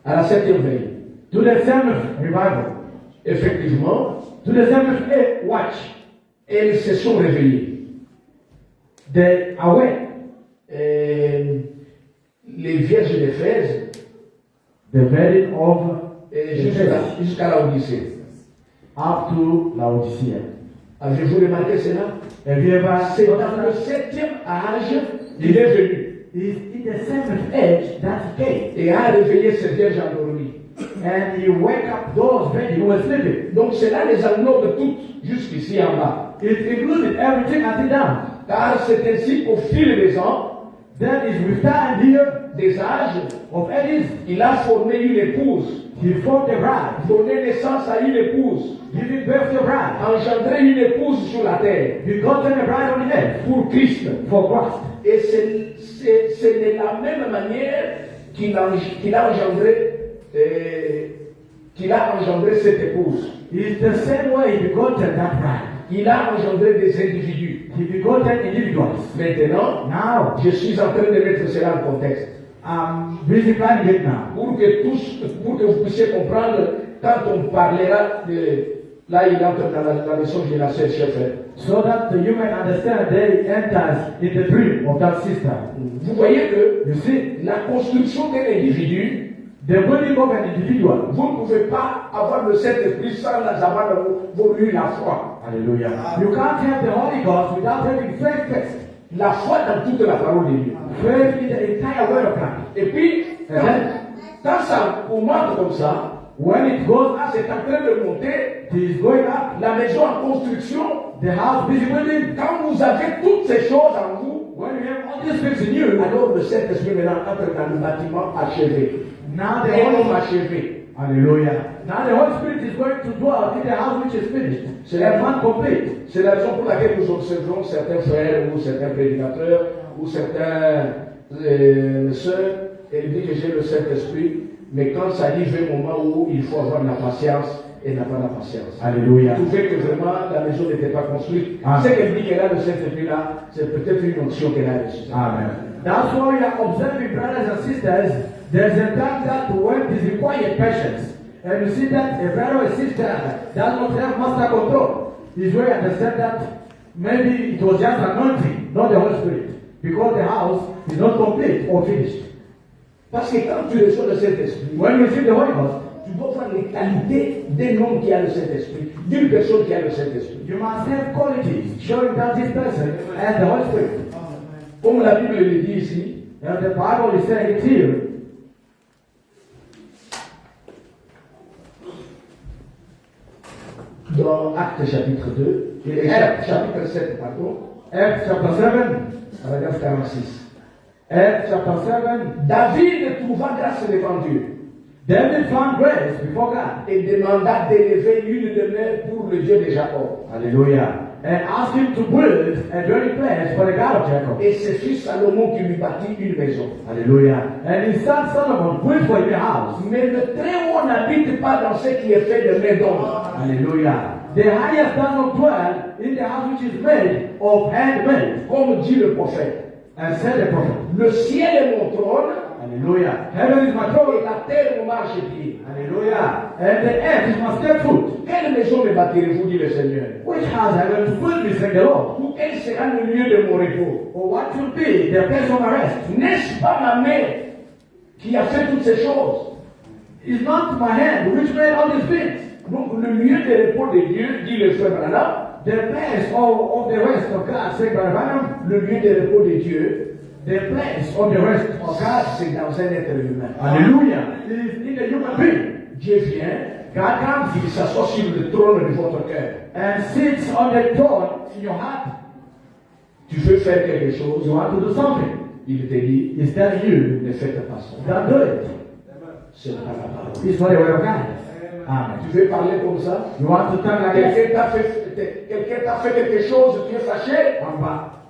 à la septième veille. to the seventh revival, Effectivement, to the seventh watch. elles se sont réveillées. They awake. Les vierges d'Éphèse The wedding of jusqu'à la Odyssée. up to Laodicea. Avez-vous remarqué cela? Have you ever C'est dans le septième âge qu'il est venu It's in the seventh age that he came. et a réveillé ces vierges endormies. And he wake up those men who were sleeping. Donc cela les englobe toutes jusqu'ici en bas. It included everything until down. Car c'est ainsi qu'au fil des ans, That is with time here des âges, of ages, il a formé une épouse, he formed a bride, donné naissance à une épouse, giving birth to a bride. engendré une épouse sur la terre He gotten a bride on the earth pour Christ. for Christ. Et c'est de la même manière qu'il a engendré cette épouse. It's the same way he begotten that bride. Il a engendré des individus. He begotten individuals. Maintenant, Now, je suis en train de mettre cela en contexte. I'm busy planning it now. Pour que vous puissiez comprendre, quand on parlera de... Là, il entre dans la leçon de la sœur Schaeffer. So that you may understand that he enters in the dream of that sister. Vous voyez que You see, la construction d'un individu The building of an individual. Vous ne pouvez pas avoir le Saint-Esprit sans avoir eu la foi. Hallelujah. You can't have the Holy Ghost without having faith first. La foi dans toute la parole de Dieu. Faith in the entire word of God. Et puis, quand ça augmente comme ça, when it goes up, c'est en train de monter, it is going up. La maison en construction, the house busy building. Quand vous avez toutes ces choses en vous, when you have all these things in you, alors le Saint-Esprit maintenant entre dans le bâtiment achevé. Now the Et Holy l'homme achevé. Hallelujah. Now the Holy Spirit is going to dwell in the house which is finished. C'est la man complete. C'est la raison pour laquelle nous observons certains frères ou certains prédicateurs ou certains sœurs, et ils disent que j'ai le Saint-Esprit, mais quand ça arrive un moment où il faut avoir la patience, elle n'a pas la patience. Alléluia. Vous trouvez que vraiment la maison n'était pas construite. Amen. Ce qu'elle dit qu'elle a le Saint-Esprit là, c'est peut-être une onction qu'elle a reçue. Amen. That's why we are observing, brothers and sisters. There's a time that when it is required patience, and you see that a brother or sister does not have master control. Is where you understand that maybe it was just anointing, not the Holy Spirit, because the house is not complete or finished. Parce que quand tu reçois le Saint-Esprit, when you receive the Holy Ghost, tu dois voir les qualités d'un homme qui a le Saint-Esprit, d'une personne qui a le Saint-Esprit. You must have qualities showing that this person has the Holy Spirit. Comme la Bible le dit ici, and the Bible is saying it here. Dans Actes chapitre 2, chapitre 7, pardon. Acts chapter 7, paragraphe 46. Acts chapter 7. David trouva grâce devant Dieu. David found grace before God. Et demanda d'élever une demeure pour le Dieu de Jacob. Hallelujah. And asked him to build a dwelling place for the God of Jacob. Et c'est fils Salomon qui lui bâtit une maison. Hallelujah. And his son Solomon built for him a house. Mais le Très-Haut n'habite pas dans ce qui est fait de main d'homme. Hallelujah. The highest does not dwell in the house which is made of handmade. Comme dit le prophète. And said the prophet. Le ciel est mon trône. Hallelujah. Heaven is my throne. Et la terre mon marchepied. Hallelujah. And the earth is my step-foot. Quelle maison me bâtirez-vous, dit le Seigneur? Which house I will build, me, said the Lord? Ou quel sera le lieu de mon repos? Or what will be the place of my rest? N'est-ce pas ma main qui a fait toutes ces choses? Is not my hand which made all these things? Donc le lieu de repos de Dieu, dit le frère Branham, the place of the rest of God, said Brother Branham, le lieu de repos de Dieu, the place of the rest of God, c'est dans un être humain. Hallelujah. It is in the human being. Dieu vient, God comes, il s'assoit sur le trône de votre cœur. and sits on the throne in your heart. Tu veux faire quelque chose, You want to do something. il te dit, He's telling you, ne faites pas ça. don't do it. C'est pas la parole. It's for the word of God. Amen. Tu veux parler comme ça? You want to talk like this? Quelqu'un t'a fait quelque chose, tu es fâché?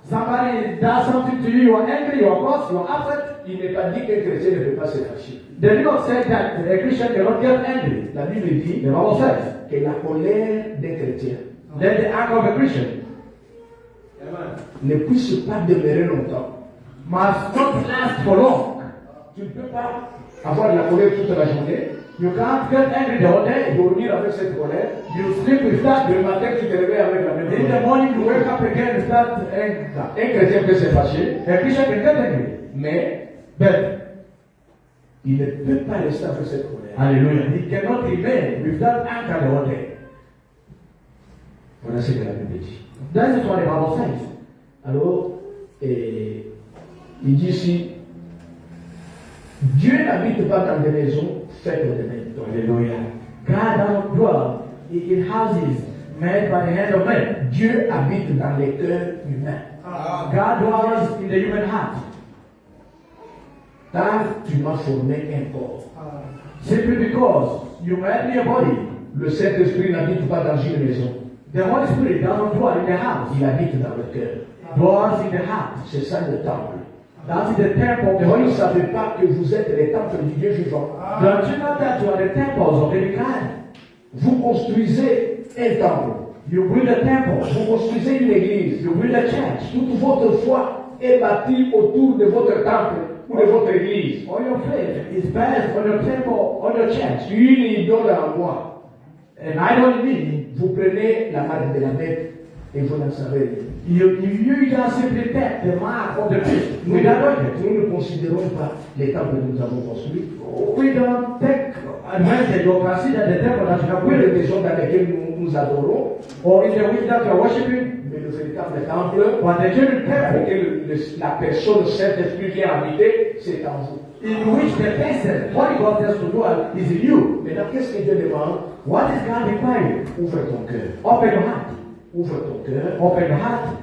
Somebody does something to you, you are angry, you are cross, you are upset. Il n'est pas dit qu'un chrétien ne peut pas se fâcher. They do not say that a Christian cannot get angry. La Bible dit The Bible says que la colère d'un chrétien that the anger of a Christian ne puisse pas demeurer longtemps. must not last for long. Tu ne peux pas avoir la colère toute la journée, You can't get angry the whole day. dormir avec cette colère. You sleep with that. Le matin, tu te réveilles avec la même In the colère. morning you wake up again and start anger. Un chrétien peut se fâcher, A Christian can get angry. mais But, il ne peut pas rester avec cette colère. hallelujah, he cannot remain with that anger the whole day. Voilà ce que la Bible dit. That is what the Bible says. Alors, il dit ici, Dieu n'habite pas dans des maisons faites de main. Hallelujah. God does not dwell in houses made by the hand of men. Dieu habite dans les cœurs humains. God dwells in the human heart. Car tu m'as formé un corps. Simply because you made me a body. Le Saint-Esprit n'habite pas dans une maison. The Holy Spirit does not dwell in the house. Il habite dans le cœur. Dwells in the heart. C'est ça le temple. That is the temple of the Vous Holy ne Spirit. savez pas que vous êtes les temples du Dieu vivant. Don't you know that you are the temples of the God? Vous construisez un temple. You build a temple. Vous construisez une église. You build a church. Toute votre foi est bâtie autour de votre temple ou de votre église. All your faith is based on your temple, on your church. Une idole en moi. And I don't mean Vous prenez la marque de la bête Et vous le savez. You can simply take the mark of the beast without knowing it. Nous ne considérons pas les temples que nous avons construits. We don't take advantage or consider the temple that you have Oui, les built, maisons dans lesquelles nous adorons. or in the which that you are worshiping, Mais le véritable temple, but the genuine dans temple lequel la personne Saint-Esprit vient habiter, c'est en vous. in which the person, what God has to do is in you. Maintenant, qu'est-ce que Dieu demande? What is God requiring? Ouvre ton cœur. Open your heart. Ouvre ton cœur Open your heart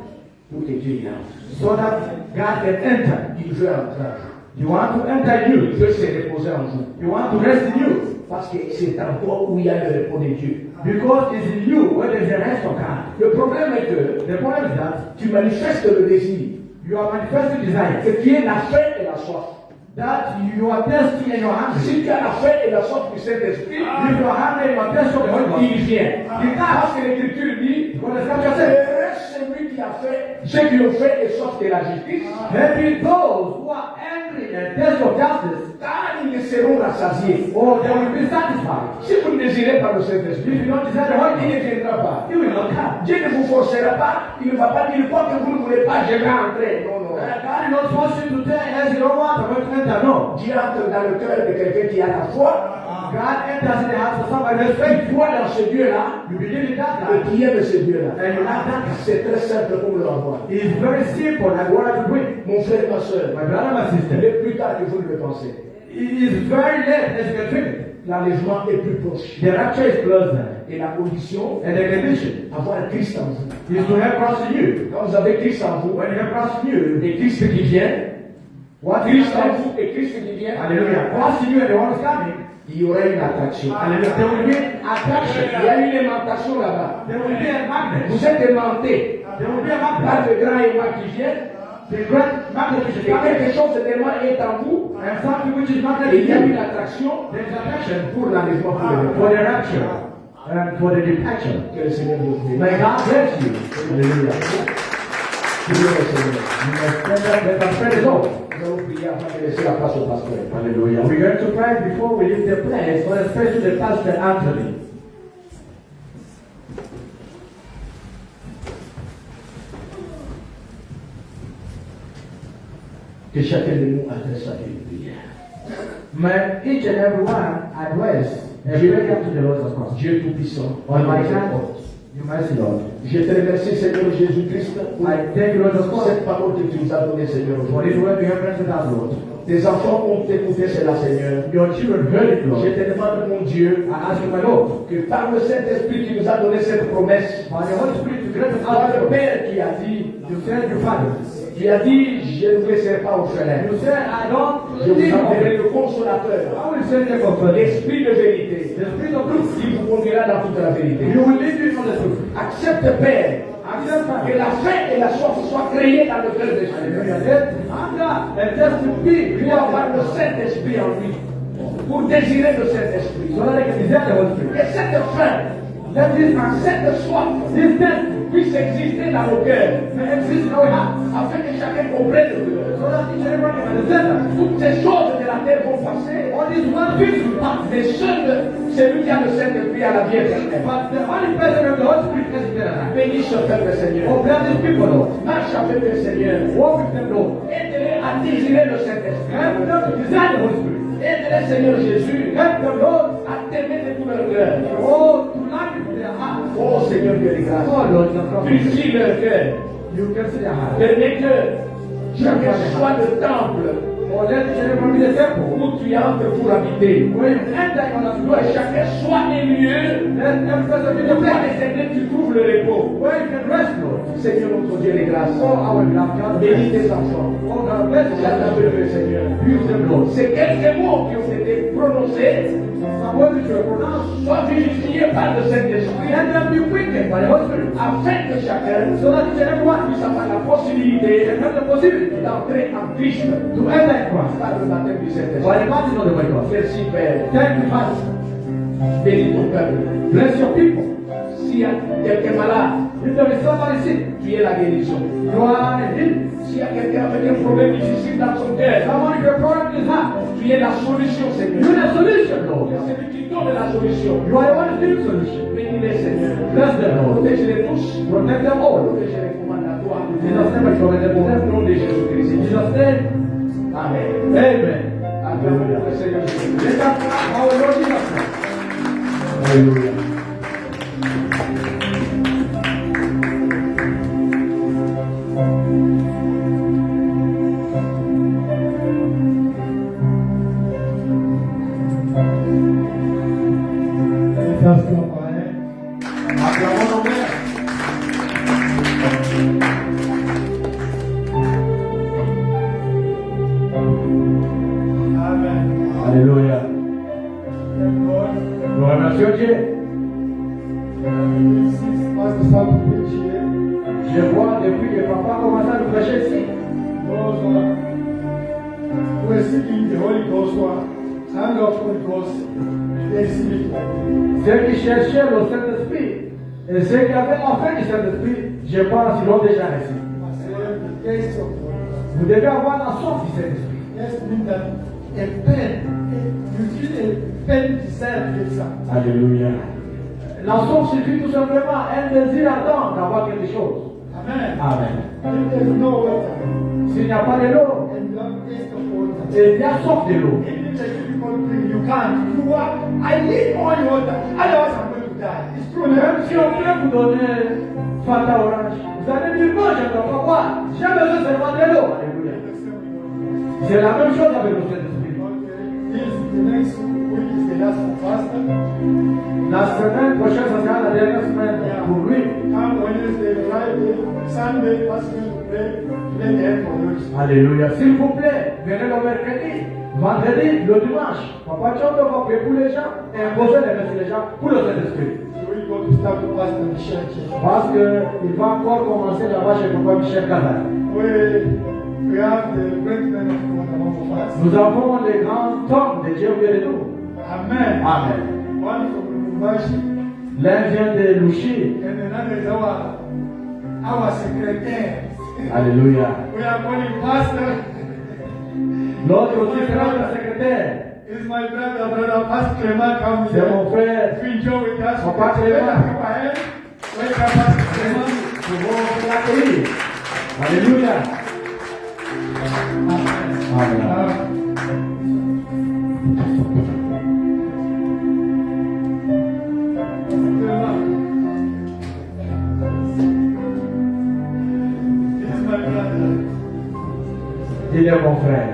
pour que Dieu y entre. so that God can enter. Il veut entrer. You want to enter Il you. veut se reposer en vous. You want to rest in you. Parce que c'est en toi où il y a le repos de Dieu. Because it's in you where there's the rest of God. Le problème est que The problem is that tu manifestes le désir, you are manifesting desire. que tu es la faim et la soif. That you are thirsty and you are hungry. Si tu as la faim et la soif du Saint-Esprit, If you are hungry and you are thirsty of the Holy Ghost, il vient. Parce que l'Écriture dit, what the scripture says, heureux celui qui a faim, ceux qui ont faim et soif de la justice, happy those who are angry and thirsty of justice, car ils seront rassasiés. or they will be satisfied. Si vous ne désirez pas le If Saint-Esprit, you don't desire the Holy il Ghost, ne viendra pas. He will not come. Dieu ne vous forcera pas, il ne va pas dire quoi que vous ne voulez pas, je vais entrer. Non, non. God is not force you to tell as you don't want to enter. No. Dieu entre dans le cœur de quelqu'un qui a la foi, God enters in the house of somebody who has faith. qui croit dans ce Dieu-là, You believe in that et God. qui aime ce Dieu-là. And you like that God. C'est très simple comme le voir. It is very simple like what I do it. Mon frère, ma soeur, My brother, my il sister. est plus tard que vous ne le pensez. It is very late as you can think it. L'enlèvement est plus proche. The rapture is closer. Et la condition, And the condition avoir Christ en vous. is to have Christ in you. Quand vous avez Christ en vous, When you have Christ in you, et Christ qui vient, what Christ en happens? vous et Christ qui vient, Hallelujah. Christ in you and the one is coming. il y aura une attraction. Hallelujah. There will be attraction. Il y a une aimantation là-bas. There will be a magnet. Vous êtes aimantés There will be a par magnet. le grand aimant qui vient. The great magnet which is Et coming. quelque chose de tellement est en vous. And something which is magnet Et in il y a une you. attraction There is attraction pour l'enlèvement pour le for the rapture and for the departure. Que le Seigneur vous bénisse. May God bless you. Hallelujah. Prions le Seigneur. You must stand up, let us pray the Lord. Nous allons prier afin de laisser la place au pasteur. Hallelujah. We're going to pray before we leave the place. Let us pray to the pastor Anthony. Que chacun de nous adresse à Dieu une prière. May each and every one address a prayer to the Lord of course. Dieu Tout-Puissant, Almighty Almighty God, God. you mercy Lord. Je te remercie, Seigneur Jésus-Christ, pour I thank you Lord of course cette parole que tu nous as donnée, Seigneur. for this word you have granted us Lord. Tes enfants ont écouté cela, Seigneur. Your children heard it Je Lord. te demande, mon Dieu, I ask you my Lord, que par le Saint-Esprit qui nous a donné cette promesse, by the Holy Spirit to grant us par le our Père qui a dit, you said your Father. qui a dit, je ne vous laisserai pas orphelin. You said I don't Je vous leave enverrai you. le Consolateur, I will send you for l'Esprit de vérité, the Spirit of truth. qui vous conduira dans toute la vérité. You will lead me from the truth. Accepte, Père, Accept que la faim et la soif soient créées dans le cœur de Hallelujah. Jésus. Let hunger and thirst to be Il doit avoir le Saint-Esprit en lui pour désirer le Saint-Esprit. so that I can desire the Holy Spirit. Que cette faim, Let this man cette soif this thirst puisse exister dans nos cœurs, may exist in our heart afin que chacun comprenne que so that each and every one can understand that toutes ces choses de la terre vont passer. all these one things will pass. Mais seul celui qui a le Saint-Esprit a la vie éternelle. But the only person of the Holy Spirit is eternal life. Bénis ce peuple, Seigneur. Oh, bless these people, Lord. Marche avec le Seigneur. Walk with them, Lord. Aide-les à désirer le Saint-Esprit. Help them to desire the Holy Spirit. Aide-les, Seigneur Jésus, Help them, Lord. à t'aimer de tout leur cœur. Oh, to like it with their heart. Oh Seigneur Dieu de grâce, Oh, Lord, no problem. purifie leur cœur. You can see their heart. Permets que chacun soit le temple Oh, let each and every one be the temple. où tu entres pour habiter. When you enter, you Que understand. chacun soit un lieu Let every person be où the toi, place l'Éternel, tu trouves le repos. where you can rest, Lord. Seigneur notre Dieu de grâce, Oh, our beloved God, bénis bless. tes enfants. Oh, God, bless J'attends you. le Seigneur. Use them, Lord. Ces quelques mots qui ont été prononcés Some words which you have pronounced, soient vivifiés par le Saint-Esprit let them be quickened by the Holy Spirit, afin que chacun so that each and every one puisse avoir la possibilité can have the possibility d'entrer en Christ to enter in Christ par le baptême du by Saint-Esprit. the baptism of the Holy Ghost. Merci Père. Thank you, Father. Bénis ton peuple. Bless your people. S'il y a quelqu'un malade, If there is somebody sick, tu es la guérison. you are healed. S'il y a quelqu'un avec un problème difficile dans son cœur, Someone if your problem is heart, tu es la solution, Seigneur. you're the solution, Lord. C'est celui qui donne la solution. You are the one who gives the solution. Bénis-les, Seigneur. Bless them, Lord. Protège-les tous. Protect them all. Protège-les commande à toi. In Jesus' name, I command them Au all. nom de Jésus-Christ. In Jesus' name, Amen. amen. Acclamons notre Seigneur Jésus. Lift up our Lord Jesus Christ. Alléluia. Acclamons nos mères. Alléluia. Nous remercions Dieu. Je vois depuis que papa commence à nous prêcher ici. Ceux qui cherchaient le Saint-Esprit et ceux qui avaient la fin du Saint-Esprit, je pense qu'ils l'ont déjà reçu. Vous devez avoir la soif du Saint-Esprit. Alléluia. La soif suffit tout simplement un désir ardent d'avoir quelque chose. Amen. S'il n'y a pas de l'eau, il y a soif de l'eau. Même si on peut vous donner Fanta Orange, vous allez dire non, je ne dois pas boire. J'ai besoin seulement de l'eau. Alléluia. C'est la même chose avec le Saint-Esprit. La semaine prochaine, ça sera la dernière semaine pour lui. Alléluia. S'il vous plaît, venez le mercredi, vendredi, le dimanche. Papa Tchando va prier pour les gens et imposer les mains sur les gens pour le Saint-Esprit. Parce qu'il va encore commencer là-bas chez Papa Michel Kazan. Nous avons les grands hommes de Dieu auprès de nous. Amen. Amen. One from Lubumbashi, L'un vient de Louchi. and another is our secretary. Alléluia. We are calling Pastor. L'autre aussi sera le secrétaire. Is my brother Pastor Clement come C'est mon frère. to enjoy with us. Papa Clement. Welcome, Pastor Clement. Nous allons l'accueillir. Alléluia. Amen. Il est mon frère.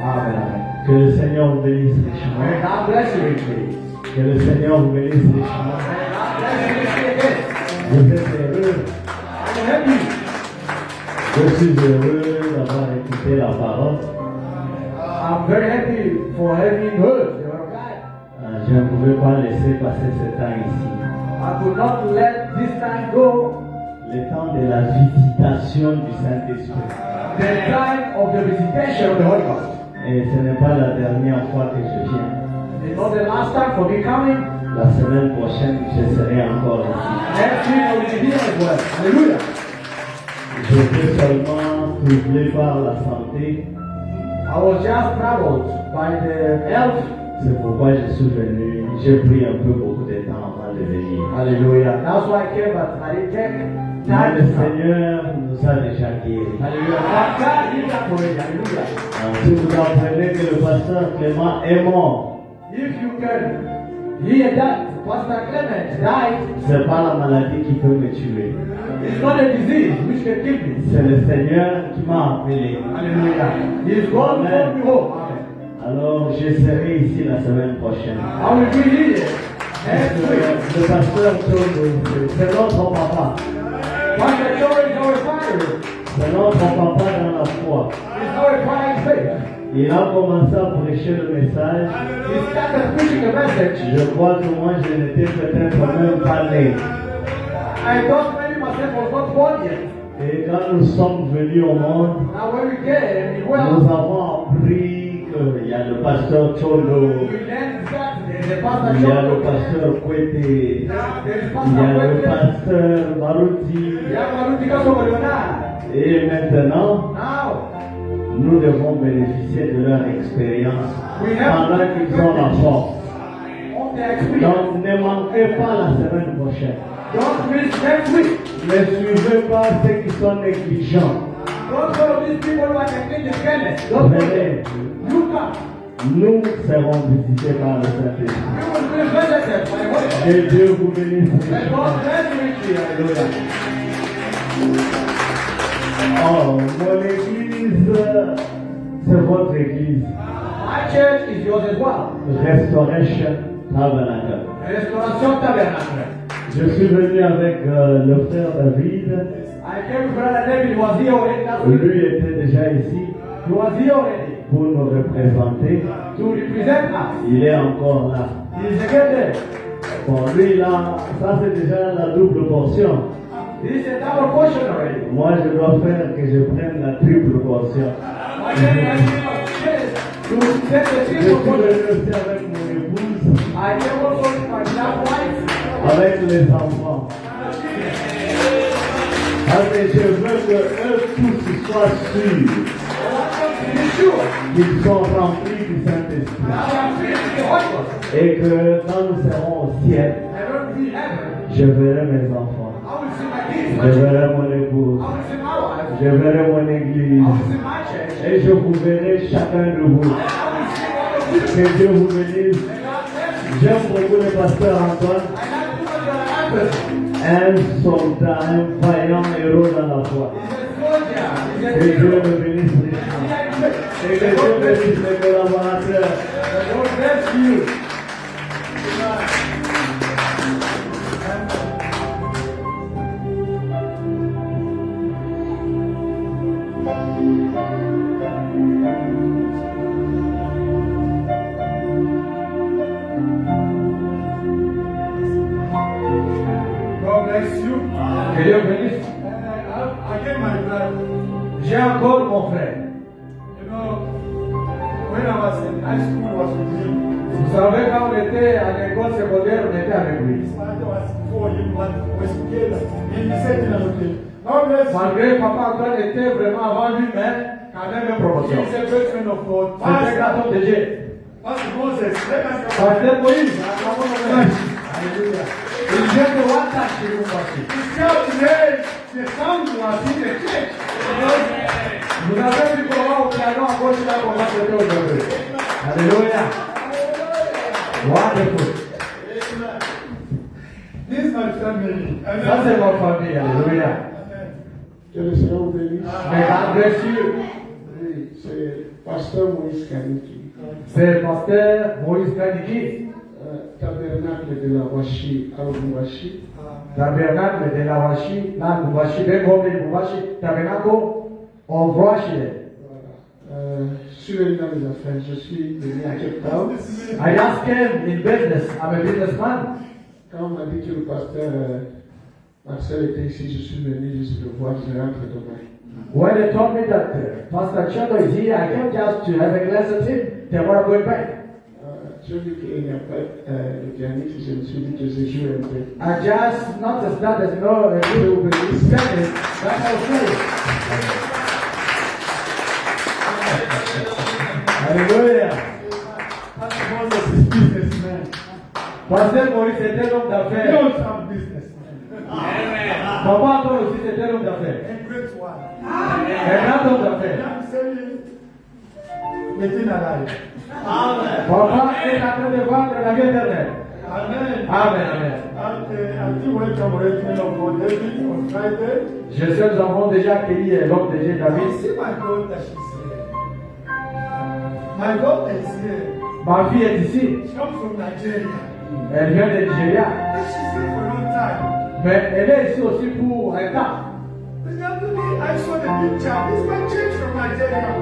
Amen. Que le Seigneur vous bénisse richement. God bless you richly. Que le Seigneur vous bénisse richement. God bless you richly. Vous êtes heureux. I'm happy. Je suis heureux d'avoir écouté la parole. I'm very happy for having heard the word of God. Je ne pouvais pas laisser passer ce temps ici. I could not let this time go. Le temps de la visitation du Saint-Esprit. The time of the visitation of the Holy Ghost. Et ce n'est pas la dernière fois que je viens. It's not the last time for me coming. La semaine prochaine, je serai encore ici. Next week I will be here as well. Hallelujah. J'étais seulement troublé par la santé. I was just troubled by the health. C'est pourquoi je suis venu. J'ai pris un peu beaucoup de temps avant de venir. Hallelujah. That's why I came, but I didn't take Mais time le to come. Seigneur nous a déjà guéris. Hallelujah. But God did that for me. Hallelujah. Si vous apprenez que le pasteur Clément est mort, If you can hear that, Pastor Clement died. c'est pas la maladie qui peut me tuer. It's not a disease which can kill me. C'est le Seigneur qui m'a appelé. Hallelujah. He's God who called me home. Amen. Alors je serai ici la semaine prochaine. I will be here next week. Le pasteur Togo, c'est notre papa. Pastor Joe is our father. C'est notre papa dans la foi. He's our father in faith. Il a commencé à prêcher le message. He started preaching the message. Je crois que moi je n'étais peut-être même pas né. I thought maybe myself was not born yet. Et quand nous sommes venus au monde, Now when we came, nous well, avons appris qu'il y a le pasteur Cholo. we learned that the il y a le pasteur Kwete, il y a le pasteur Maruti. Et maintenant, nous devons bénéficier de leur expérience pendant qu'ils ont la force. Donc ne manquez pas la semaine prochaine. Ne suivez pas ceux qui sont négligents. Venez. Nous serons visités par le Saint-Esprit. Que Dieu vous bénisse. Alléluia. Oh, mon église, c'est votre église. My church is yours as well. Restoration Tabernacle. Restauration tabernacle. Je suis venu avec le frère David. I came brother David was here already last week. Lui était déjà ici He was here already pour nous représenter. to represent us. Il est encore là. He is again there. Bon, lui là, ça c'est déjà la double portion. This is a double portion already. Moi, je dois faire que je prenne la triple portion. My name is to take the Je suis triple portion. venu aussi avec mon épouse, I came also with my young wife. avec les enfants. Parce que je veux que eux tous soient sûrs I want them to be sure qu'ils sont remplis du Saint-Esprit. that I am free to the Holy Ghost. Et que quand nous serons au ciel, I don't be heaven. je verrai mes enfants. I will see my kids. Je I verrai mon épouse. will see my wife. Je verrai mon I église. will see my church. Et je vous verrai chacun de vous. I will see all of you. Que Dieu vous bénisse. May God bless you. J'aime beaucoup le pasteur Antoine. I like to know your happen. Un soldat, un vaillant héros dans la foi. He's a soldier. He's a Que Dieu hero. le bénisse richement. Et que Dieu bénisse les collaborateurs. The Lord bless you. God bless you. Que Dieu bénisse. Again, my brother, J'ai encore mon frère. you know, when I was in high school, I was with him. Vous savez, quand on était à l'école secondaire, on était avec lui. I was before him, but we was together. And he said, you know, God bless you. Malgré Papa Antoine était vraiment avant lui, mais quand même une promotion. He is a great friend of God. C'était un grand homme de Dieu. Pastor Moses, let us come. Pasteur Moïse, Alléluia. Il vient de Ouattara chez vous voici. He said today, the sound was in the church. Vous avez vu comment au piano à gauche là, comment c'était aujourd'hui. Alléluia. Wonderful. This is my family. Ça c'est ma famille, Alléluia. Que le Seigneur vous bénisse. May God bless you. Oui, c'est Pasteur Moïse Kaniki, C'est Pasteur Moïse Kaniki, tabernacle de la Washi à Lubumbashi. tabernacle de la Washi, là, Lubumbashi, Bengo, Lubumbashi, tabernacle, on voit chez Je suis venu dans les affaires, je suis venu à Cape Town. I just came in business. I'm a businessman. Quand on m'a dit que le pasteur Marcel était ici, je suis venu juste le voir, je rentre demain. When they told me that Pastor Chando is here, I came just to have a glance at him. Tomorrow I'm going back. J'ai vu qu'il n'y a pas de pianiste, je me suis dit que j'ai joué un peu. I just noticed that there's no people who will be standing. That's how good. Alléluia. Pastor Moses is businessman. Pasteur Moïse était l'homme He d'affaires. also a businessman. Papa Antoine aussi c'était l'homme d'affaires. A great one. Un grand homme d'affaires. I'm saying, within alive. Papa est en train de vendre la vie éternelle. Amen. Amen, amen. I think welcome Reverend of God David on Friday. Je sais que nous avons déjà accueilli l'homme de Dieu I David. see my daughter, she's here. My daughter is here. Ma fille est ici. She comes from Nigeria. Elle vient de Nigeria. And she's here for a long time. Mais elle est ici aussi pour un temps. But the other day, I saw the picture. This is my church from Nigeria.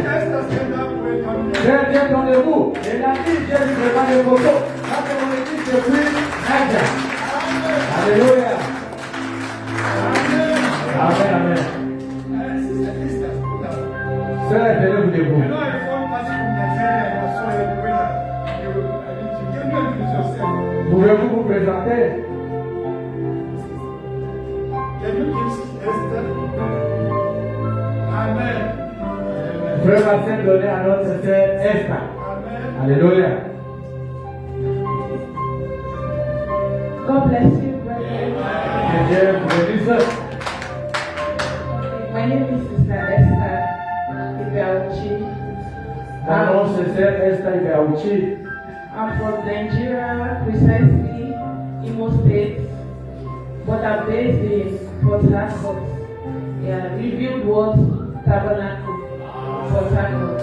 Esther stand up, welcome you. J'ai bien rendez-vous. Elle a dit, j'ai vu vraiment des photos. Ça, c'est mon équipe depuis Niger. Alléluia. Amen, amen. Sister Esther, stand up. Sœur, tenez-vous debout. You know, I found person from Nigeria. I was so happy when you gave me chanter. Can you give Esther? Amen. Frère Marcel donnait à notre sœur Esther. Amen. Alléluia. God bless you, brother. Que Dieu vous bénisse. My name is Sister Esther Ibauchi. Mon nom c'est Sœur Esther Ibauchi. I'm from Nigeria, precisely Imo State, but I'm based in Port Harcourt. Yeah, Revealed Word Tabernacle, Port Harcourt.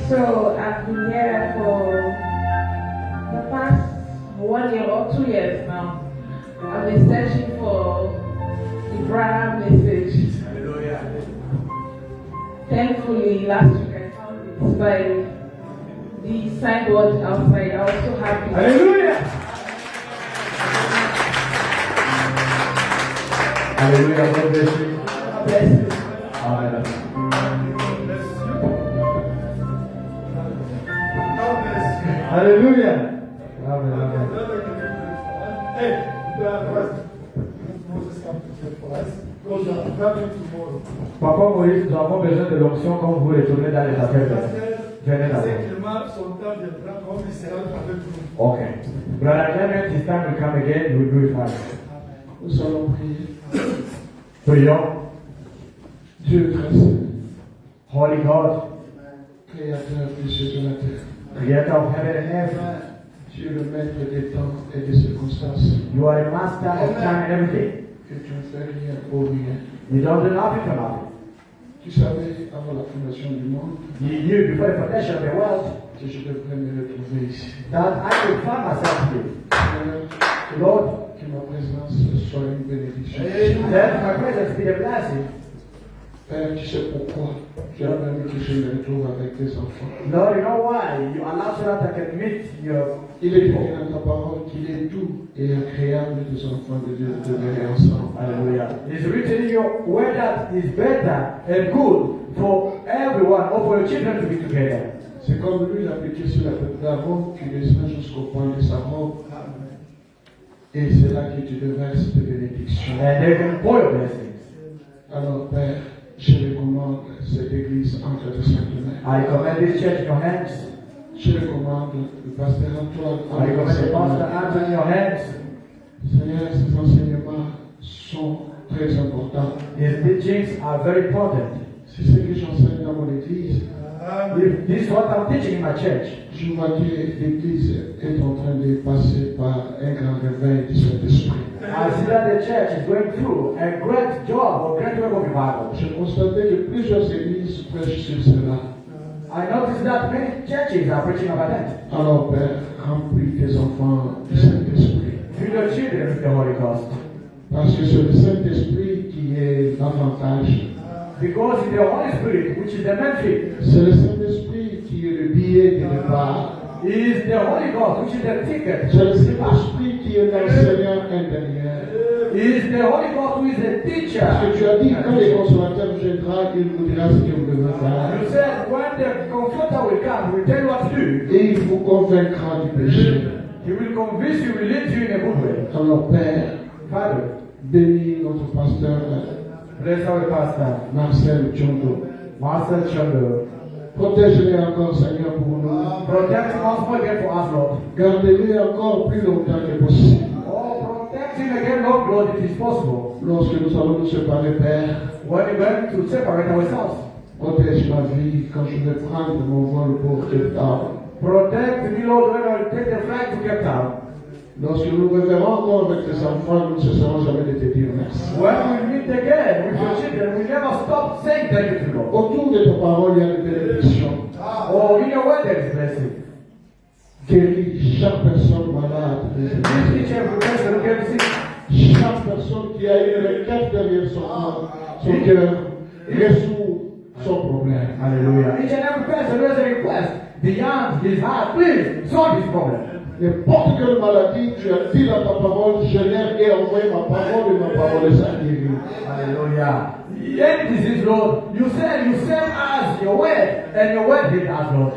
So I've been here for the past 1 year or 2 years now. I've been searching for the Braham message. Thankfully, last week I found it by the signboard outside. I also have it. Alléluia. Alléluia. God bless you. God bless you. Amen. Alléluia. Amen. Amen. Hey, Moses come to pray for us. Because you are traveling tomorrow. Papa Moïse, nous avons besoin de l'onction quand vous retournez dans les affaires. Venez d'abord. Exactement, son temps viendra comme il sera avec nous. Okay. Brother Clement, his time will come again. We'll do it fast. Nous allons prier. Prions. Dieu très saint, Holy God, créateur des cieux et de la terre. creator of heaven and earth, Tu es le maître des temps et des circonstances. you are the master of time and everything. Que tu ne fais rien pour rien. You don't do nothing for nothing. Tu savais avant la fondation du monde You knew before the foundation of the world que je devrais me retrouver ici. that I would find myself here. Seigneur, Lord, que ma présence soit une bénédiction. let my presence be a blessing. Père, tu sais pourquoi tu as permis que je me retrouve avec tes enfants. Lord, you know why? You allow so that I can meet your Il est écrit dans ta parole qu'il est doux et agréable des enfants de Dieu de demeurer ensemble. Hallelujah. It's written in your word that it's better and good for everyone or for your children to be together. C'est comme lui l'appliqué sur la tête d'Aaron qui descend jusqu'au point de sa robe. Et c'est là que tu déverses tes bénédictions. And they can pour your blessings. Alors Père, je recommande cette église entre tes saintes mains. I commend this church in your hands. Je recommande le pasteur Antoine I entre commend tes the pastor mains. Anthony in your hands. Seigneur, ces enseignements sont très importants. His teachings are very important. C'est ce que j'enseigne dans mon église. If this is what I'm teaching in my church. Je vois que l'église est en train de passer par un grand réveil du Saint-Esprit. I see that the church is going through a great job or great work of revival. J'ai constaté que plusieurs églises prêchent sur cela. I noticed that many churches are preaching about that. Alors Père, remplis tes enfants du Saint-Esprit. Fill your children with the Holy Ghost. Parce que c'est le Saint-Esprit qui est l'avantage. Because it's the Holy Spirit, which is the main thing. C'est le Saint-Esprit qui est le billet de départ. It is the Holy Ghost, which is the ticket. C'est le Saint-Esprit qui est l'enseignant intérieur. It is the Holy Ghost who is the teacher. Parce que tu as dit, quand les consolateurs viendront, il vous dira ce que vous devez faire. You said when the Comforter will come, he will tell you what to do. Et il vous convaincra du péché. He will convince you, will lead you in a good way. Alors Père, Father, bénis notre pasteur bless our pastor, Marcel Tchondo. Master Chondo. Protège-les encore, Seigneur, pour nous. Protect him once more again for us, Lord. Gardez-les encore plus longtemps que possible. Oh, protect him again, Lord God, if it's possible. Lorsque nous allons nous séparer, Père, When we're going to separate ourselves. protège ma vie quand je vais prendre mon vol pour Cape Town. Protect me, Lord, when I take the flight to Cape Town. Lorsque nous reverrons encore avec tes enfants, nous ne cesserons jamais de te dire merci. When we meet again with your children, we never stop saying thank you to God. Autour de ta parole, il y a des bénédictions. Oh, in your word there is blessing. Guéris chaque personne malade. Each every person who can see. Chaque personne qui a une requête derrière son cœur, résout son problème. Hallelujah. Each and every person who has a request beyond his heart, please solve his problem. N'importe quelle maladie, tu as dit dans ta parole, je l'aime et envoyé ma parole et ma parole est guérie. Hallelujah. Any disease, Lord, you send us your word, and your word healed us, Lord.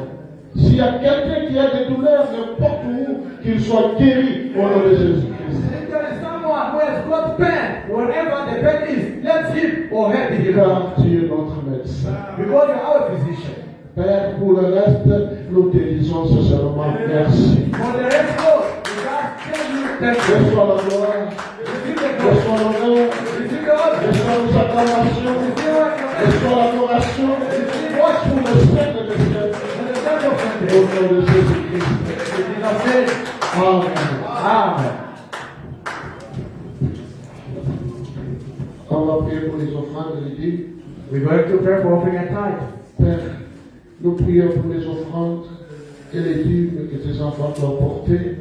S'il y a quelqu'un qui a des douleurs, n'importe où, qu'il soit guéri au nom de Jésus-Christ. If there is someone who has got pain, wherever the pain is, let him or her be healed. Car tu es notre médecin. Because you are our physician. Père, pour le reste, nous te disons sincèrement merci. For the rest, Lord, we just tell you thank you. Reçois la gloire, Receive the glory. reçois l'honneur, Receive the honor. reçois les acclamations, reçois l'adoration. Watch pour le ciel de ciel. Au nom de Jésus-Christ. Amen. Amen. On va prier pour les offrandes de Dieu. We're going to pray for offering a tithe. Père, nous prions pour les offrandes et les dîmes que tes enfants doivent porter.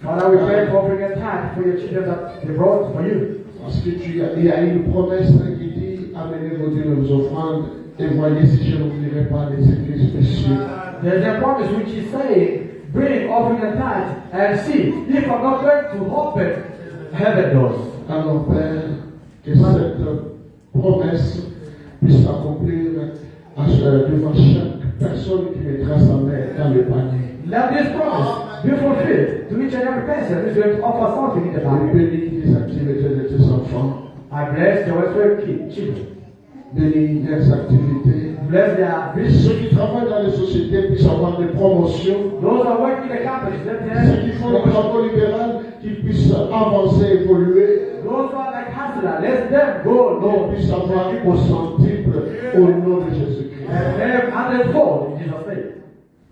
Father, we pray for offering a tithe for your children that they brought for you. Parce que il y a une promesse qui dit amenez vos dîmes et vos offrandes et voyez si je n'oublierai pas les églises précieuses. There's a promise which is saying, bring offering a tithe and see if I'm not going to open heaven doors. Alors Père, que cette promesse puisse s'accomplir devant chaque personne qui mettra sa main dans le panier. Let this promise be fulfilled to each and every person who is going to offer something in the Je Bible. bénis les activités de tes enfants. I bless the welfare children. Bénis leurs activités. Bless their Et vision. ceux qui travaillent dans les sociétés puissent avoir des promotions. Those who are working in the companies, let Ceux qui font le travail libéral, qu'ils puissent avancer, évoluer. those who are like hustlers, let them go, Qu'on Lord. puisse avoir au centuple au nom de Jésus-Christ. And them hundredfold in Jesus' name.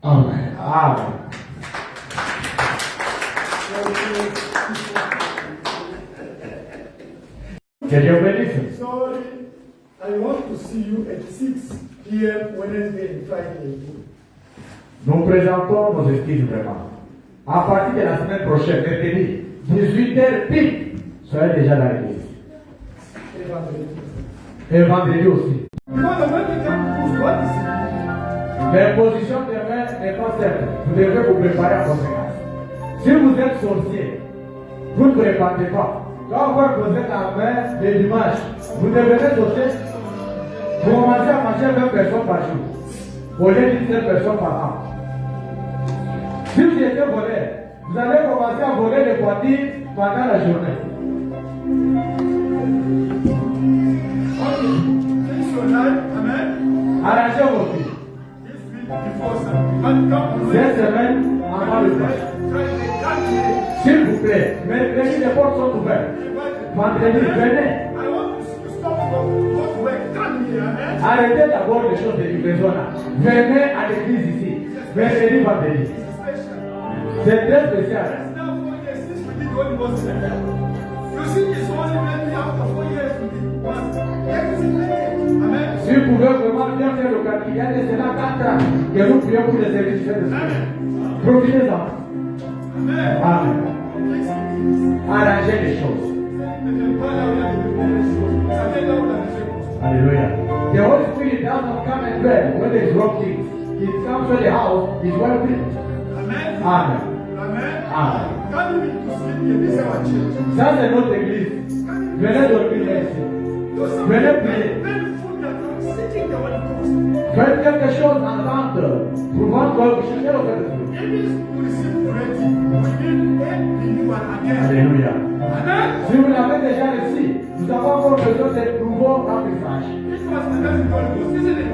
Amen. Amen. Que Dieu bénisse. Sorry, I want to see you at 6 p.m. Wednesday and Friday. Nous présentons nos excuses vraiment. À partir de la semaine prochaine, mercredi, 18h pile, soyez déjà dans l'église. Et vendredi aussi. Because the Vatican proves what is it? L'imposition des mains n'est pas simple. Vous devez vous préparer à conséquence. Si vous êtes sorcier, vous ne préparez pas. Quand vous posez la main le dimanche, vous devenez sorcier. Vous commencez à manger 20 personnes par jour. Au lieu de 17 personnes par an. Si vous étiez voleur, vous allez commencer à voler les voitures pendant la journée. Fix your life, amen. Arrangez vos vies. This week before Sunday. Come Cette semaine, avant le dimanche. Friday, Saturday. S'il vous plaît, mercredi, les portes sont ouvertes. Vendredi, venez. I want to stop from what work. Come here, amen. Arrêtez d'abord les choses de livraison là. Venez à l'église ici. Mercredi, vendredi. This is special. C'est très spécial. Now 4 years since we did Holy Ghost in the You see, it's only maybe after 4 years we did one. Everything amen. Si vous pouvez vraiment bien faire le calcul, il y a de cela 4 ans que nous prions pour les services de Dieu. Profitez-en. Amen. Amen. Fix it. Arrangez les choses. Hallelujah. The Holy Spirit does not come and dwell when there is wrong things. It comes to the house, it's well built. Amen. Amen. Amen. Amen. Can you need to sleep here? This is our church. Ça, c'est notre église. Venez dormir là ici. Do something Venez prier. very food that I'm sitting the Holy Ghost. Faites quelque chose en vente pour vendre votre chercher le fait de Dieu. If this food is ready, we need a new one again. Alléluia. Amen. Si vous l'avez déjà reçu, nous avons encore besoin de nouveaux remplissages. It was the best Holy Ghost, isn't it?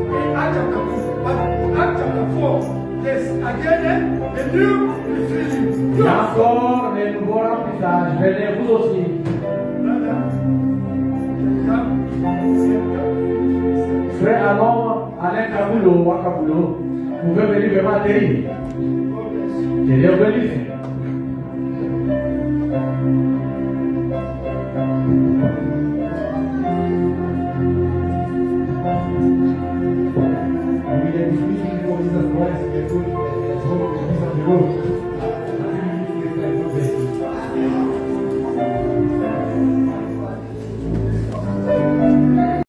In Acts chapter 2, but Acts chapter 4, there's again a new refilling. Il y a encore des nouveaux remplissages. Venez vous aussi. Brother, Frère Allons, Alain Kaboulou, Wakaboulou, vous pouvez venir vraiment atterrir. God bless you. Que Dieu bénisse.